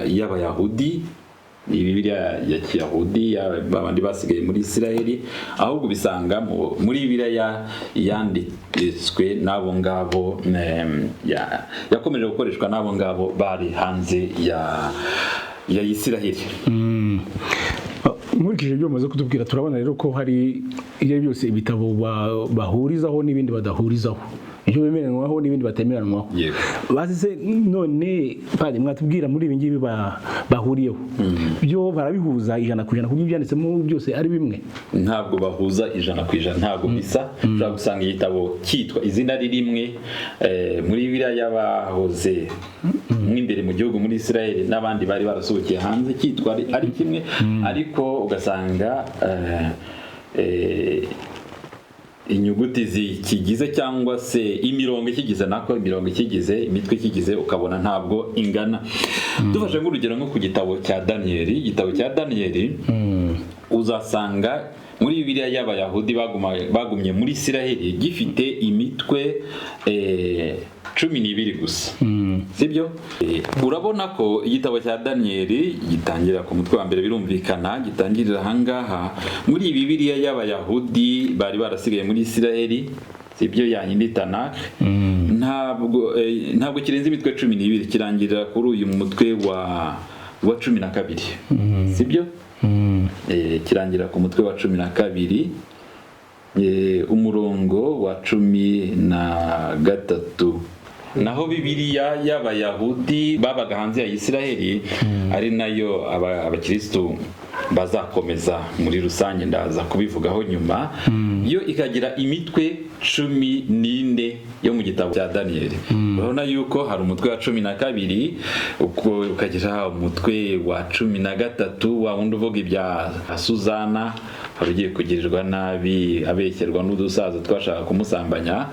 y'Abayahudi, Bibiliya ya Kiyahudi babandi basigaye muri Isiraheli, ahubwo bisanga muri Bibiliya yanditswe n'abo ngabo, yakomeje gukoreshwa n'abo ngabo bari hanze ya Isiraheli. Nkurikije ibyo mumaze kutubwira, turabona rero ko hari ibyo byose ibitabo bahurizaho n'ibindi badahurizaho, ibyo bemeranwaho n'ibindi batemeranwaho. Bazize none pari mwatubwira muri ibi ngibi bahuriyeho, byo barabihuza 100% kuko ibyanditsemo byose ari bimwe? Ntabwo bahuza 100%, ntabwo bisa. Ushobora gusanga igitabo cyitwa izina rimwe muri Bibiliya y'abahoze mw'imbere mu gihugu muri Isiraheli n'abandi bari barasubikiye hanze cyitwa ari kimwe, ariko ugasanga inyuguti zikigize cyangwa se imirongo ikigize, imitwe ikigize ukabona ntabwo ingana. Dufashe nk'urugero nko ku gitabo cya Daniyeli, uzasanga muri Bibiliya y'Abayahudi bagumye muri Isiraheli gifite imitwe 12 gusa, sibyo? Urabona ko igitabo cya Daniyeli gitangira ku mutwe wa mbere, birumvikana gitangirira ahangaha muri Bibiliya y'Abayahudi bari barasigaye muri Isiraheli, sibyo? Yahindi Tanakh ntabwo kirenze imitwe 12, kirangirira kuri uyu mutwe wa 12, sibyo? Kirangira ku mutwe wa 12, umurongo wa 13. Naho Bibiliya y'Abayahudi babaga hanze ya Isiraheli, ari nayo abakristo bazakomeza muri rusange, ndaza kubivugaho nyuma, yo ikagira imitwe 14 yo mu gitabo cya Daniyeli. Urabona yuko hari umutwe wa 12, ukagira umutwe wa 13 wa wundi uvuga ibya Suzana wari ugiye kugirirwa nabi abeshyerwa n'udusaza twashaka kumusambanya.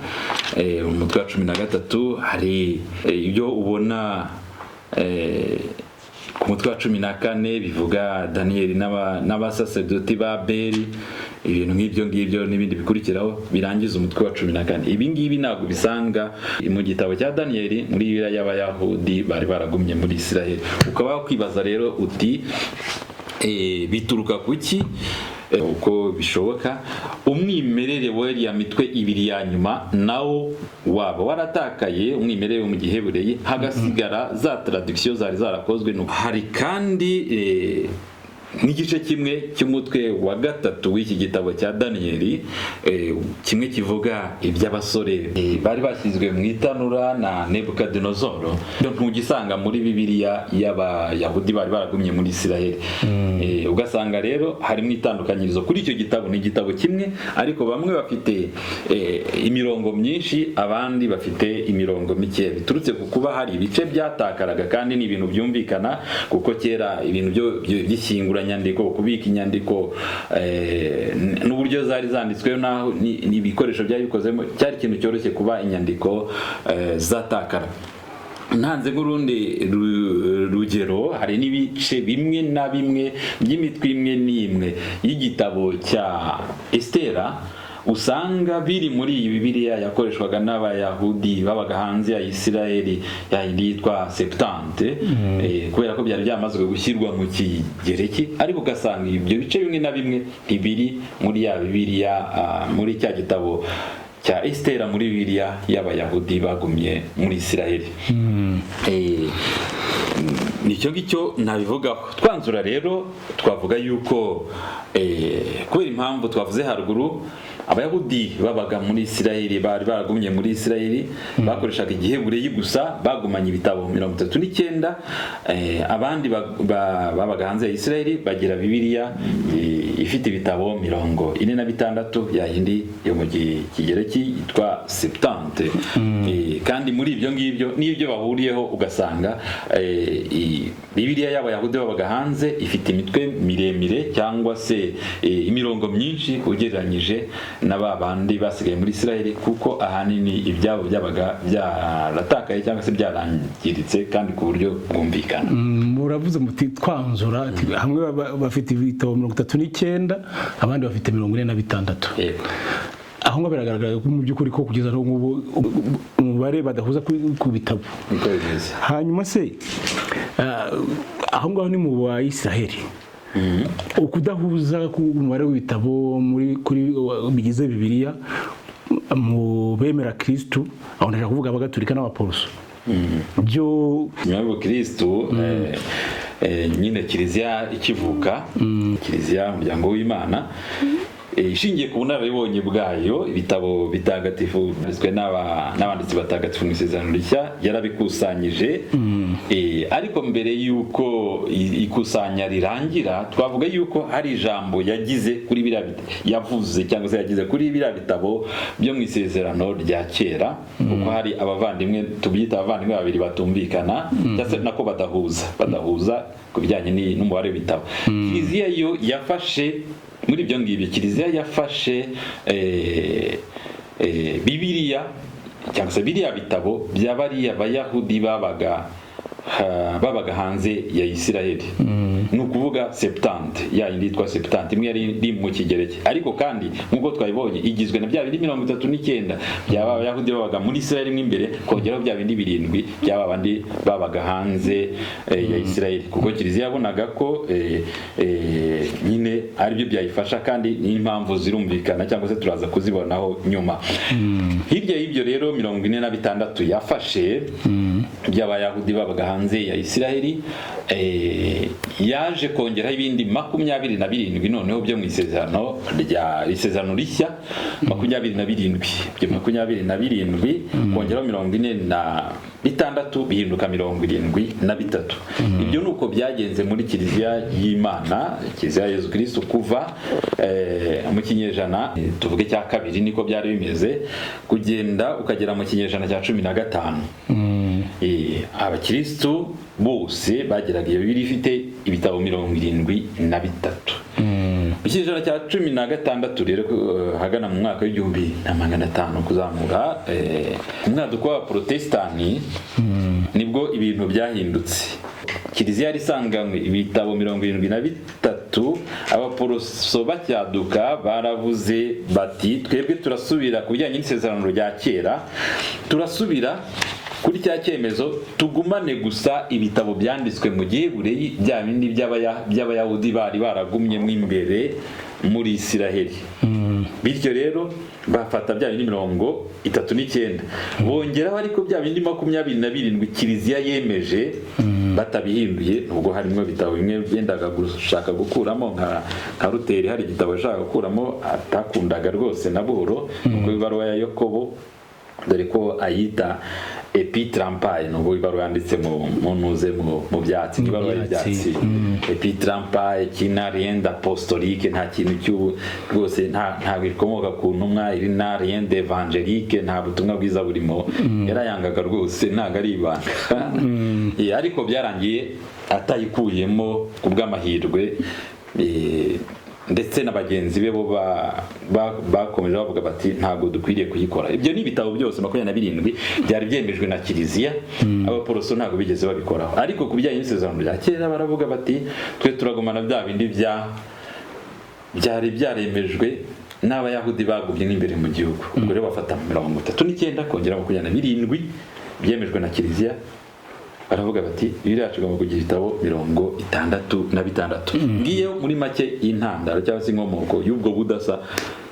Umutwe wa 13 hari ibyo ubona ku mutwe wa 14 bivuga Daniyeli n'abasaserdoti ba Beli, ibintu nk'ibyo n'ibindi bikurikiraho birangiza umutwe wa 14. Ibi ngibi ntabwo bisanga mu gitabo cya Daniyeli muri Bibiliya y'Abayahudi bari baragumye muri Isiraheli. Ukaba wakwibaza rero uti bituruka kuki? Uko bishoboka umwimerere w'iriya mitwe 2 ya nyuma nawo waba waratakaye, umwimerere mu giheburayi, hagasigara za traduction zari zarakozwe. Hari kandi n'igice kimwe cy'umutwe wa 3 w'iki gitabo cya Daniyeli, kimwe kivuga iby'abasore bari bashyizwe mu itanura na Nebukadinezoro. Ntugisanga muri Bibiliya y'Abayahudi bari baragumye muri Isiraheli. Ugasanga rero harimo itandukanyirizo kuri icyo gitabo. Ni igitabo kimwe, ariko bamwe bafite imirongo myinshi, abandi bafite imirongo mike, biturutse ku kuba hari ibice byatakaraga, kandi ni ibintu byumvikana kuko kera ibintu by'ishyingura nyandiko, kubika inyandiko, n'uburyo zari zanditsweho naho n'ibikoresho byari bikozemo, cyari ikintu cyoroshye kuba inyandiko zatakara. Ntanze nk'urundi rugero, hari n'ibice bimwe na bimwe by'imitwe imwe n'imwe y'igitabo cya Esitera usanga biri muri iyi Bibiliya yakoreshwaga n'Abayahudi babaga hanze ya Isirayeli, yitwa Septante, kubera ko byari byamazwe gushyirwa mu Kigereki, ariko ugasanga ibyo bice bimwe na bimwe ntibiri muri ya Bibiliya, muri cya gitabo cya Esitera muri Bibiliya y'Abayahudi bagumye muri Isirayeli. Nicyo ngicyo nabivugaho. Twanzura rero twavuga yuko kubera impamvu twavuze haruguru, Abayahudi babaga muri Isirayeli, bari baragumye muri Isirayeli, bakoreshaga Igihebureyi gusa, bagumanye ibitabo 39, abandi babaga hanze ya Isirayeli bagira Bibiliya ifite ibitabo 46, yayindi yo mu Kigereki yitwa Septante. Kandi muri ibyo ngibyo n'ibyo bahuriyeho, ugasanga Bibiliya y'Abayahudi babaga hanze ifite imitwe miremire cyangwa se imirongo myinshi ugereranyije n'aba bandi basigaye muri Isirayeli, kuko ahanini ibyabo byabaga byaratakaye cyangwa se byarangiritse kandi ku buryo bwumvikana. Muravuze muti twanzura, hamwe bafite ibitabo 39, abandi bafite 46. Aho ngo biragaragara mu by'ukuri ko kugeza aho ngubu umubare badahuza ku bitabo. Hanyuma se aho ngaho ni mu Bayisiraheli, ukudahuza ku mubare w'ibitabo kuri bigize Bibiliya mu bemera Kristo, aho ndaje kuvuga Abagatolika n'Abaporoso, byo nyabo Kristo nyine Kiliziya ikivuka, Kiliziya umuryango w'Imana, ishingiye ku bunararibonye bwayo, ibitabo bitagatifu bizwe n'abanditsi batagatifu mu Isezerano Rishya yarabikusanyije. Ariko mbere y'uko ikusanya rirangira, twavuga y'uko hari ijambo yagize kuri yavuze cyangwa se yagize kuri biriya bitabo byo mu Isezerano rya kera, kuko hari abavandimwe, tubyita abavandimwe babiri batumvikana, cyangwa nako badahuza ku bijyanye n'umubare w'ibitabo. Kiliziya yo yafashe muri ibyo ngibyo, Kiliziya yafashe Bibiliya cyangwa se biriya bitabo by'abariya Abayahudi babaga hanze ya Isirayeli, ni ukuvuga Septante, yayindi yitwa Septante, imwe yari iri mu Kigereki, ariko kandi nk'uko twabibonye igizwe na bya bindi 39 by'aba Abayahudi babaga muri Isirayeli mo imbere, kongeraho bya bindi 7 by'aba bandi babaga hanze ya Isirayeli, kuko Kiliziya yabonaga ko nyine ari byo byayifasha, kandi n'impamvu zirumvikana cyangwa se turaza kuzibonaho nyuma. Hirya y'ibyo rero 46 yafashe by'Abayahudi babaga hanze ya Isirayeli, yaje kongeraho ibindi 27 noneho byo mu Isezerano Rishya, 27 byo 27 kongeraho 46 bihinduka 73. Ibyo nuko byagenze muri Kiliziya y'Imana, Kiliziya ya Yezu Kristo, kuva mu kinyejana tuvuge cya kabiri, niko byari bimeze kugenda ukagera mu kinyejana cya 15. Abakristo bose bageraga iyo Bibiliya ifite ibitabo 73. Mu kinyejana cya 16 rero, hagana mu mwaka w'1500 kuzamura, umwaduko w'Abaprotestani, nibwo ibintu byahindutse. Kiliziya yari isanganywe ibitabo 73, Abaporoso bacyaduka baravuze bati twebwe turasubira ku bijyanye n'isezerano rya kera, turasubira kuri cya cyemezo, tugumane gusa ibitabo byanditswe mu Gihebureyi, bya bindi by'Abayahudi bari baragumye mo imbere muri Isiraheli. Bityo rero bafata bya bindi 39, bongeraho ariko bya bindi 27 Kiliziya yemeje batabihinduye, nubwo harimo ibitabo bimwe bendaga gushaka gukuramo, nka Luteri hari igitabo yashaka gukuramo atakundaga rwose na buhoro, kuko ibaruwa ya Yakobo, dore ko ayita Epitrampae, nubwo ibaruwa yanditse mu byatsi, ibaruwa y'ibyatsi, Epitrampae kina rien d'apostolique, nta kintu rwose, ntabwo ikomoka ku ntumwa, iri na rien d'evangelique, nta butumwa bwiza burimo. Yarayangaga rwose, ntabwo ari ibanga. Ariko byarangiye atayikuyemo ku bw'amahirwe, ndetse na bagenzi be bo bakomeje bavuga bati ntabwo dukwiriye kuyikora. Ibyo ni ibitabo byose 27 byari byemejwe na Kiliziya, abaporoso ntabwo bigeze babikoraho. Ariko ku bijyanye n'isezerano rya kera baravuga bati twe turagumana bya bindi byari byaremejwe n'abayahudi bagumye n'imbere mu gihugu. Ubwo rero bafata 39 kongera 27 byemejwe na Kiliziya, baravuga bati Bibiliya yacu igomba kugira ibitabo 66. Ngiye muri make y'intandaro cyangwa se inkomoko y'ubwo budasa,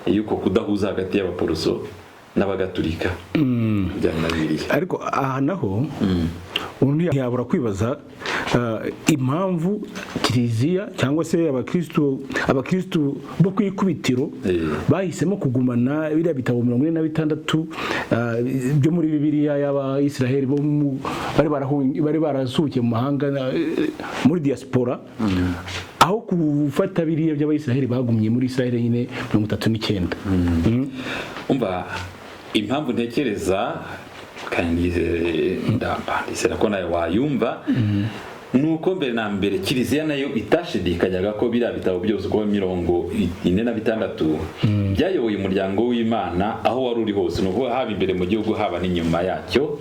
yuko kudahuza hagati y'abaporoso n'abagatulika bijyanye na Bibiliya. Ariko aha naho undi yabura kwibaza impamvu Kiliziya cyangwa se abakristo bo kwikubitiro bahisemo kugumana biriya bitabo 46 byo muri Bibiliya y'Abayisiraheli bo bari barasukiye mu mahanga muri diaspora, aho gufata biriya by'Abayisiraheli bagumye muri Israel nyine 39. Umva impamvu ntekereza kandi ndizera ko nawe wayumva, nuko mbere na mbere Kiliziya nayo itashidikanyaga ko biriya bitabo byose uko 46 byayoboye umuryango w'Imana aho wari uri hose, nuko haba imbere mu gihugu haba n'inyuma yacyo,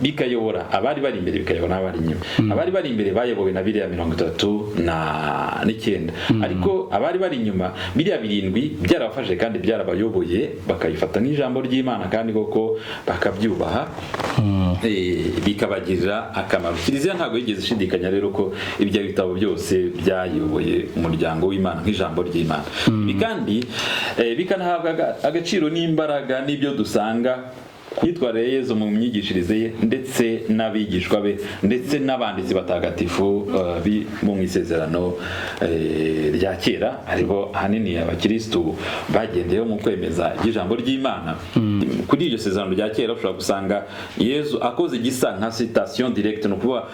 bikayobora abari bari imbere bikayobora n'abari inyuma. Abari bari imbere bayobowe na biriya 39, ariko abari bari inyuma biriya 7 byarabafashe kandi byarabayoboye, bakayifata nk'ijambo ry'Imana kandi koko bakabyubaha, bikabagirira akamaro. Kiliziya ntabwo yigeze ishidikanya rero ko ibyo bitabo byose byayoboye umuryango w'Imana nk'ijambo ry'Imana. Kandi bikanahabwa agaciro n'imbaraga n'ibyo dusanga kwitwarira Yezu mu myigishirize ye, ndetse n'abigishwa be, ndetse n'abanditsi batagatifu mu isezerano rya kera, aribo hanini abakristo bagendeyeho mu kwemeza ijambo ry'Imana. Kuri iryo sezerano rya kera ushobora gusanga Yezu akoze igisa nka citation directe, no kuvuga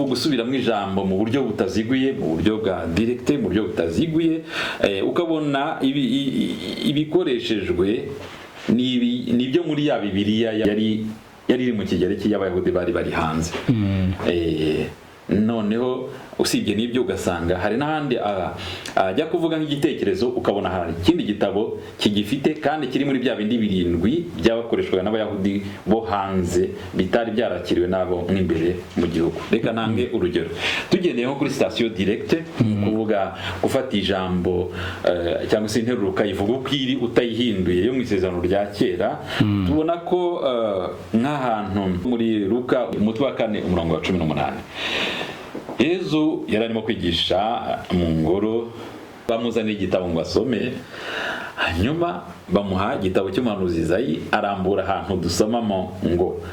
gusubiramo ijambo mu buryo butaziguye, mu buryo bwa directe, mu buryo butaziguye, ukabona ibikoreshejwe nibyo muri ya Bibiliya yari iri mu kigereki y'Abayahudi bari hanze. Noneho usibye n'ibyo ugasanga hari n'ahandi ajya kuvuga nk'igitekerezo, ukabona hari ikindi gitabo kigifite kandi kiri muri bya bindi 7 byabakoreshwaga n'Abayahudi bo hanze bitari byarakiriwe nabo nk'imbere mu gihugu. Reka ntange urugero, tugendeye nko kuri citation directe, kuvuga gufata ijambo cyangwa se interuro ukayivuga uko iri utayihinduye yo mu isezerano rya kera, tubona ko nk'ahantu muri Luka umutwe wa 4 umurongo wa 18 Yezu yari arimo kwigisha mu ngoro, bamuzanira igitabo ngo asome, hanyuma bamuha igitabo cy'umuhanuzi Izayi, arambura ahantu dusomamo ngo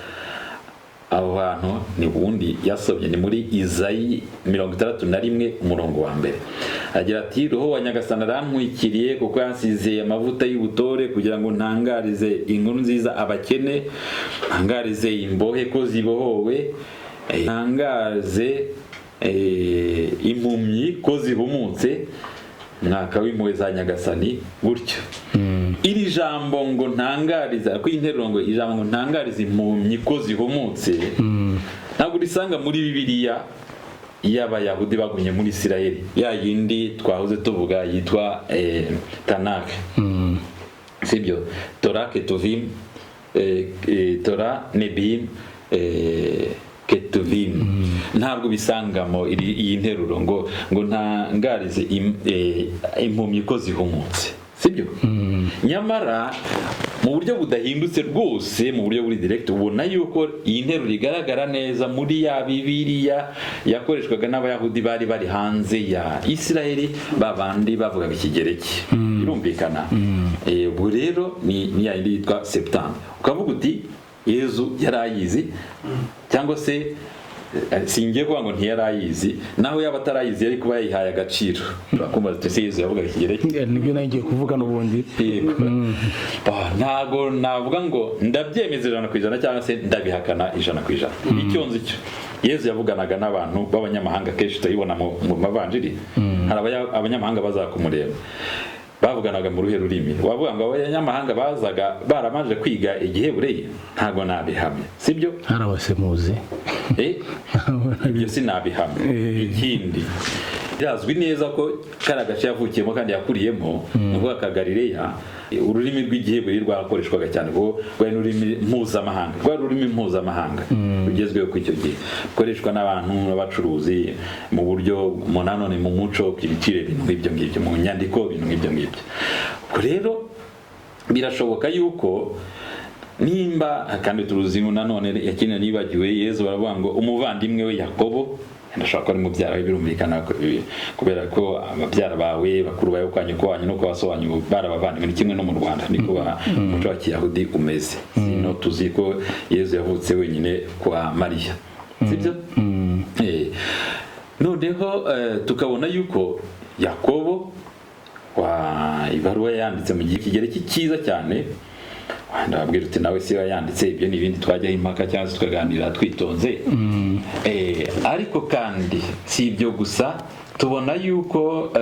aho hantu ni ubundi yasomye ni muri Izayi 61 umurongo wa mbere. Agira ati Roho wa Nyagasani arantwikiriye kuko yansize amavuta y'ubutore kugira ngo ntangarize inkuru nziza abakene, ntangarize imbohe ko zibohowe, ntangaze impumyi ko zihumutse, mwaka w'impuhwe za Nyagasani. Gutyo iri jambo ngo ntangariza ko interuro ngo ijambo ngo ntangariza impumyi ko zihumutse ntabwo risanga muri Bibiliya y'Abayahudi bagumye muri Isirayeli, ya yindi twahoze tuvuga yitwa Tanakh, sibyo? Torah, Ketuvim, Torah, Nebim, Ketuvim. Ntabwo bisangamo iyi nteruro ngo ntangarize impumyi ko zihumutse, sibyo? Nyamara mu buryo budahindutse rwose, mu buryo buri direct, ubona yuko iyi nteruro igaragara neza muri ya Bibiliya yakoreshwaga n'Abayahudi bari hanze ya Isirayeli, babandi bavugaga ikigereki. Birumvikana. Ubu rero ni ya yindi yitwa Septante. Ukavuga uti Yezu yarayizi, cyangwa se singiye kuvuga ngo ntiyarayizi, naho yaba atarayizi yari kuba yayihaye agaciro. Urakumva ati Yezu yavugaga ikigereki, nibyo nagiye kuvuga n'ubundi. Ntago navuga ngo ndabyemeza 100% cyangwa se ndabihakana 100%. Icyo nzi cyo Yezu yavuganaga n'abantu b'abanyamahanga, kenshi tuyibona mu mavanjiri. Hari abanyamahanga bazakumureba, bavuganaga mu ruhe rurimi. Wavuga ngo abanyamahanga bazaga baramaje kwiga Igihebureyi, ntago nabihamya, sibyo? harabasemuzi Ibyo sinabihamya. Ikindi birazwi neza ko kari agace yavukiyemo kandi yakuriyemo, nuvuga ka Galileya, ururimi rw'Igihebureyi rwarakoreshwaga cyane kuko rwari ururimi mpuzamahanga rugezweho ku icyo gihe, rukoreshwa n'abantu n'abacuruzi mu buryo nanone mu muco, ibiciro, ibintu nk'ibyo ngibyo, mu nyandiko, ibintu nk'ibyo ngibyo. Rero birashoboka yuko nimba, kandi turuzi nanone yakina nibagiwe, Yezu baravuga ngo umuvandimwe we Yakobo, ndashaka ko ari mubyara we, birumvikana kubera ko ababyara bawe, bakuru bawe, kwa nyoko wanyu no kwa so wanyu barabavandimwe, ni kimwe no mu Rwanda niko umuco wa Kiyahudi umeze. Sino tuzi ko Yezu yavutse wenyine kwa Mariya, sibyo? Noneho tukabona yuko Yakobo ibaruwa yanditse mu gihe kigereki cyiza cyane, ndababwira uti nawe si yanditse, ibyo ni ibindi twajyaho impaka cyangwa se tukaganira twitonze. Ariko kandi si ibyo gusa, tubona yuko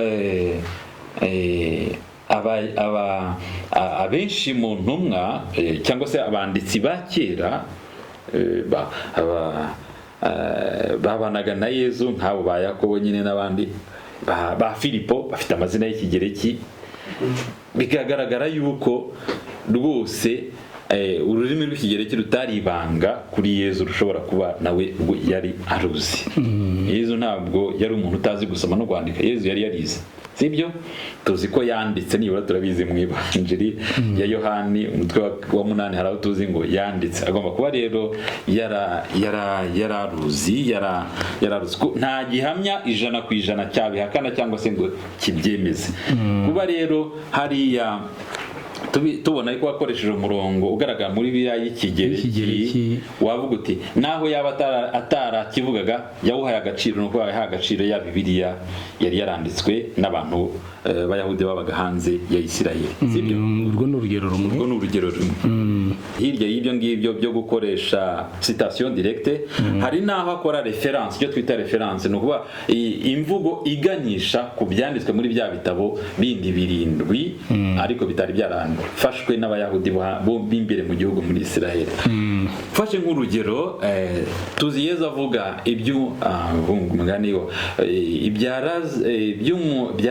abenshi mu ntumwa cyangwa se abanditsi ba kera babanaga na Yezu, nk'abo ba Yakobo nyine n'abandi ba Filipo, bafite amazina y'ikigereki. Bikagaragara yuko rwose ururimi rw'ikigereki rutari ibanga kuri Yezu, rushobora kuba nawe yari aruzi. Yezu ntabwo yari umuntu utazi gusoma no kwandika, Yezu yari yarize, sibyo? Tuzi ko yanditse, nibura turabizi mu Ivanjiri ya Yohani umutwe wa 8 haraho tuzi ngo yanditse. Agomba kuba rero yararuzi. Nta gihamya 100% cyabihakana cyangwa se ngo kibyemeze. Kuba rero hariya tubona ko wakoresheje umurongo ugaragara muri Bibiliya y'Ikigereki, wavuga uti naho yaba atarakivugaga yawuhaye agaciro, nuko yahaye agaciro ya Bibiliya yari yaranditswe n'abantu b'Abayahudi babaga hanze ya Isirayeli, sibyo? Urwo ni urugero rumwe. Hirya y'ibyo ngibyo byo gukoresha citation directe, hari naho akora reference, icyo twita reference, no kuba imvugo iganyisha ku byanditswe muri bya bitabo bindi 7 ariko bitari byarafashwe n'Abayahudi bo bimbere mu gihugu muri Isirayeli. Fashe nk'urugero, tuzi Yezu avuga ibya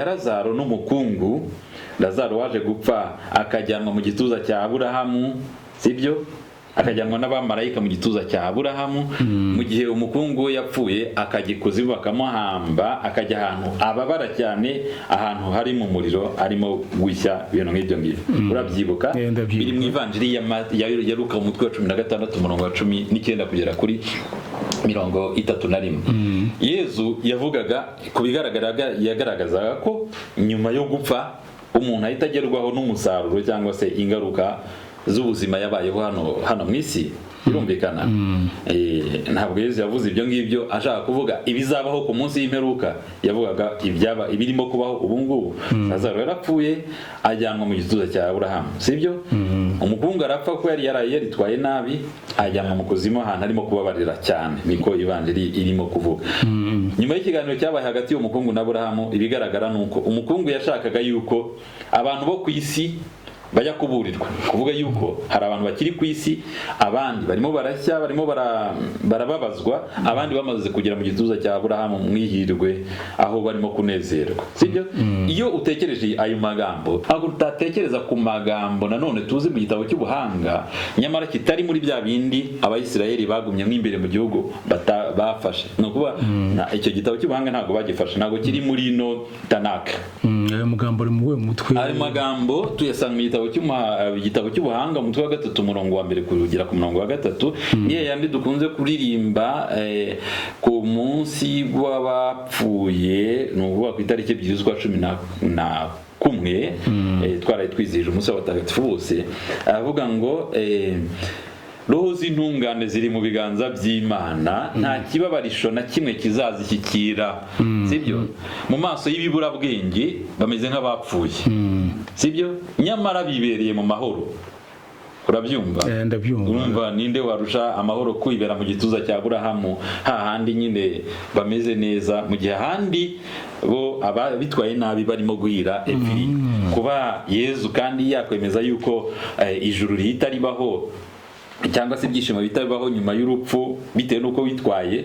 Lazaro n'umukungu. Lazaro waje gupfa akajyanwa mu gituza cya Aburahamu, sibyo? Akajyanwa n'abamarayika mu gituza cya Aburahamu. Mu gihe umukungu yapfuye akagikuzimu bakamuhamba, akajya ahantu ababara cyane, ahantu hari mu muriro arimo gushya, ibintu nk'ibyo ngibyo. Urabyibuka? Biri mu Ivanjiri ya Luka umutwe wa 16 umurongo wa 19 kugera kuri 31. Yezu yavugaga yagaragazaga ko nyuma yo gupfa umuntu ahita agerwaho n'umusaruro cyangwa se ingaruka z'ubuzima yabayeho hano mu isi. Birumvikana? Ntabwo Yezu yavuze ibyo ngibyo ashaka kuvuga ibizabaho ku munsi y'imperuka, yavugaga ibirimo kubaho ubu ngubu. Lazaro yarapfuye ajyanwa mu gituza cya Aburahamu, sibyo? Umukungu arapfa ko yari yaritwaye nabi, ajyanwa mu kuzimu ahantu arimo kubabarira cyane, niko Ivanjiri irimo kuvuga. Nyuma y'ikiganiro cyabaye hagati y'umukungu na Aburahamu, ibigaragara nuko umukungu yashakaga yuko abantu bo ku isi bajya kuburirwa, kuvuga yuko hari abantu bakiri ku isi, abandi barimo barashya, barimo barababazwa, abandi bamaze kugera mu gituza cya Aburahamu mwihirwe, aho barimo kunezerwa, sibyo? Iyo utekereje ayo magambo, ntabwo utatekereza ku magambo nanone tuzi mu gitabo cy'ubuhanga, nyamara kitari muri bya bindi Abayisirayeli bagumye imbere mu gihugu bafashe. No kuba icyo gitabo cy'ubuhanga ntabwo bagifashe, ntabwo kiri muri no Tanaka. Ayo magambo ari mu mutwe. Ayo magambo tuyasanga mu igitabo cy'ubuhanga umutwe wa 3 umurongo wa 1 kugera ku murongo wa 3. Niyo yandi dukunze kuririmba ku munsi w'abapfuye, n'uvuga ku itariki 2 z'ukwa 11 twaraye twizihije umunsi w'abatagatifu bose. Avuga ngo roho z'intungane ziri mu biganza by'Imana, nta kibabarisho na kimwe kizazishyikira, sibyo? Mu maso y'ibiburabwenge bameze nk'abapfuye, sibyo? Nyamara bibereye mu mahoro. urabyumva ndabyumva. urumva ninde warusha amahoro kwibera mu gituza cya Aburahamu hahandi nyine bameze neza, mu gihe ahandi bo bitwaye nabi barimo guhira evi. Kuba Yezu kandi yakwemeza yuko ijuru rihita ribaho cyangwa se ibyishimo bitabaho nyuma y'urupfu bitewe n'uko witwaye,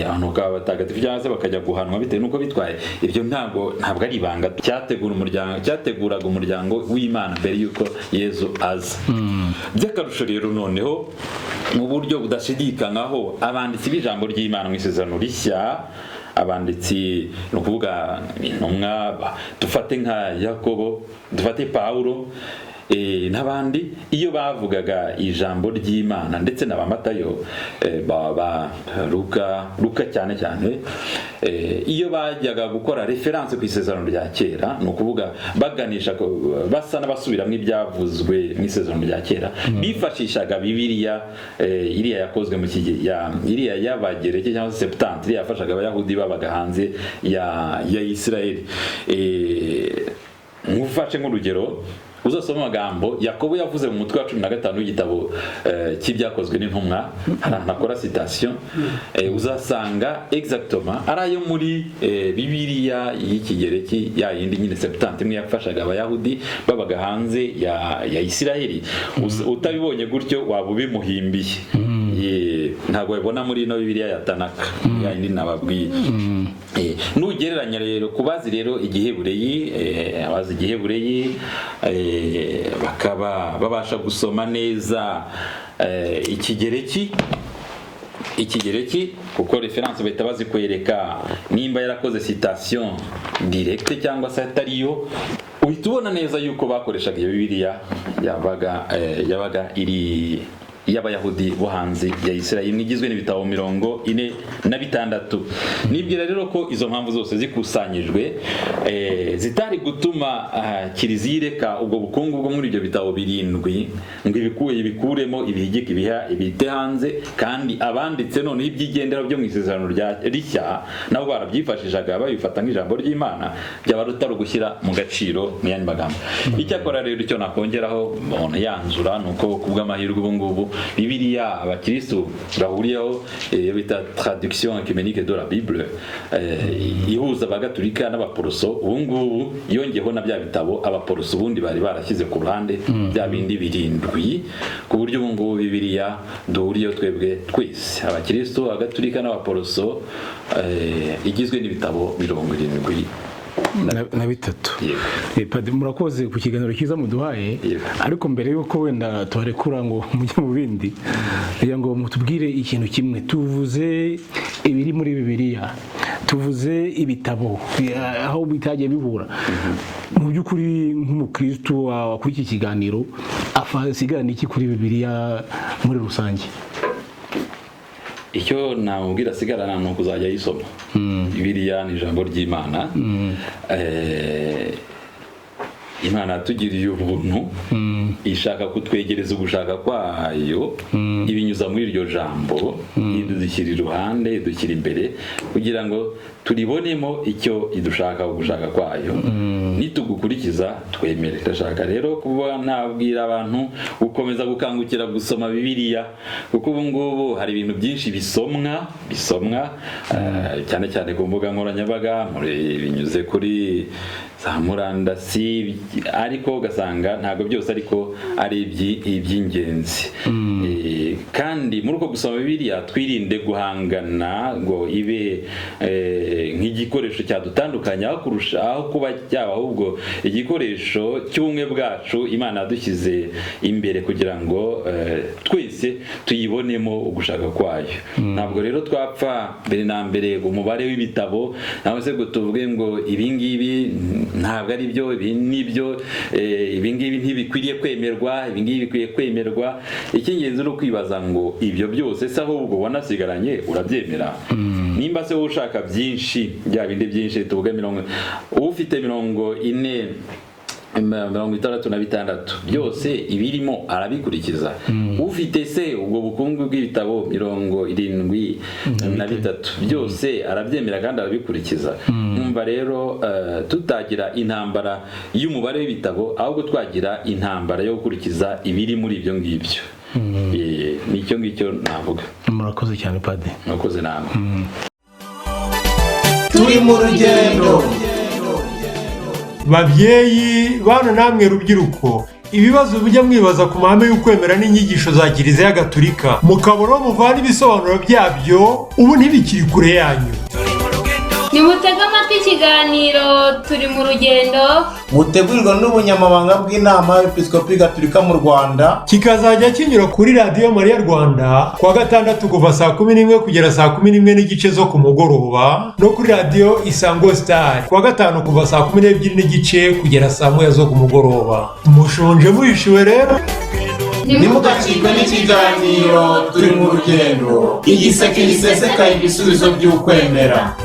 abantu bakaba batagatifu cyangwa se bakajya guhanwa bitewe n'uko bitwaye, ibyo ntabwo ari ibanga. Cyateguraga umuryango w'Imana mbere y'uko Yezu aza. By'akarusho rero noneho mu buryo budashidikanywaho abanditsi b'ijambo ry'Imana mu Isezerano Rishya, abanditsi ni ukuvuga intumwa, dufate nka Yakobo, dufate Pawulo n'abandi, iyo bavugaga ijambo ry'Imana ndetse na ba Matayo, ba Luka cyane cyane, iyo bajyaga gukora reference ku Isezerano rya kera, ni ukuvuga baganisha basa n'abasubiramo ibyavuzwe mu Isezerano rya kera, bifashishaga Bibiliya iriya yakozwe mu iriya y'Abagereki cyangwa se Septante, iriya yafashaga Abayahudi babaga hanze ya Isirayeli. Nkufashe nk'urugero, uzasoma amagambo Yakobo yavuze mu mutwe wa 15 w'igitabo cy'ibyakozwe n'intumwa, haranakora citation, uzasanga exactement ari ayo muri Bibiliya y'Ikigereki, ya yindi nyine Septante imwe yafashaga Abayahudi babaga hanze ya Isirayeli. Utabibonye gutyo waba ubimuhimbiye, ntabwo wabona muri ino Bibiliya ya Tanaka ya yindi nababwiye. Nugereranya rero kubazi rero Igihebureyi, abazi Igihebureyi bakaba babasha gusoma neza Ikigereki kuko reference bahita bazikwereka, nimba yarakoze citation directe cyangwa se atariyo, uhita ubona neza yuko bakoreshaga iyo Bibiliya yabaga iri y'Abayahudi bo hanze ya Isirayeli, igizwe n'ibitabo 46. Nibwira rero ko izo mpamvu zose zikusanyijwe zitari gutuma Kiliziya ireka ubwo bukungu bwo muri ibyo bitabo 7 ngo ibikuremo ibihigike ibite hanze, kandi abanditse none ibyigendera byo mu Isezerano rishya nabo barabyifashishaga babifata nk'ijambo ry'Imana, byaba rutari gushyira mu gaciro mu yandi magambo. Icyakora rero icyo nakongeraho umuntu yanzura nuko kubw'amahirwe ubu ngubu Bibiliya abakristo bahuriyeho bita traduction œcuménique de la Bible, ihuza abagatulika n'abaporoso. Ubu ngubu yongeyeho na bya bitabo abaporoso ubundi bari barashyize ku ruhande, bya bindi 7, ku buryo ubu ngubu Bibiliya duhuriyeho twebwe twese abakristo, abagatulika n'abaporoso, igizwe n'ibitabo 73. Padiri murakoze ku kiganiro cyiza muduhaye, ariko mbere yuko wenda tubarekura ngo mujye mu bindi, kugira ngo mutubwire ikintu kimwe. Tuvuze ibiri muri Bibiliya, tuvuze ibitabo aho bitagiye bihura. Mu by'ukuri nk'umukristo kuri iki kiganiro asigana iki kuri Bibiliya muri rusange? Icyo namubwira asigarana ni ukuzajya yisoma. Bibiliya ni ijambo ry'Imana. Imana yatugiriye ubuntu, ishaka kutwegereza ugushaka kwayo, ibinyuza muri iryo jambo, idushyira iruhande, idushyira imbere kugira ngo turibonemo icyo idushaka ugushaka kwayo, nitugukurikiza twemere. Ndashaka rero kuba nabwira abantu gukomeza gukangukira gusoma Bibiliya, kuko ubu ngubu hari ibintu byinshi bisomwa cyane cyane ku mbuga nkoranyambaga, binyuze kuri za murandasi, ariko ugasanga ntabwo byose ariko ari iby'ingenzi. Kandi muri uko gusoma Bibiliya twirinde guhangana ngo ibe nk'igikoresho cyadutandukanya, aho kuba cyaba ahubwo igikoresho cy'ubumwe bwacu Imana yadushyize imbere kugira ngo twese tuyibonemo ugushaka kwayo. Ntabwo rero twapfa mbere na mbere umubare w'ibitabo, naho se ngo tuvuge ngo ibingibi ntabwo ari byo, ibi nibyo, ibingibi ntibikwiriye kwemerwa, ibingibi bikwiye kwemerwa. Icy'ingenzi ni ukwibaza ngo ibyo byose se ahubwo wanasigaranye urabyemera? Nimba se wowe ushaka byinshi, bya bindi byinshi tuvuge ufite 40 66 byose ibirimo arabikurikiza. Ufite se ubwo bukungu bw'ibitabo 73 byose arabyemera kandi arabikurikiza. Numva rero tutagira intambara y'umubare w'ibitabo, ahubwo twagira intambara yo gukurikiza ibiri muri ibyo ngibyo. Nicyo ngicyo navuga. Murakoze cyane Padiri. Murakoze namwe. Turi mu rugendo. Babyeyi bana namwe rubyiruko, ibibazo bijya mwibaza ku mahame y'ukwemera n'inyigisho za Kiliziya Gatolika mukabona muvana ibisobanuro byabyo, ubu ntibikiri kure yanyu. nimutega amatwi ikiganiro turi mu rugendo Mutegurirwa n'ubunyamabanga bw'inama y'Episkopi Gatolika mu Rwanda, kikazajya kinyura kuri radiyo Mariya Rwanda kuwa gatandatu kuva saa 11 kugera saa 11 n'igice zo ku mugoroba, no kuri radiyo Isango Star kuwa gatanu kuva saa 12 n'igice kugera saa 1 zo ku mugoroba. Mushonje muhishiwe rero, nimugacikwe n'ikiganiro turi mu rugendo, igiseke gisesekaye ibisubizo by'ukwemera.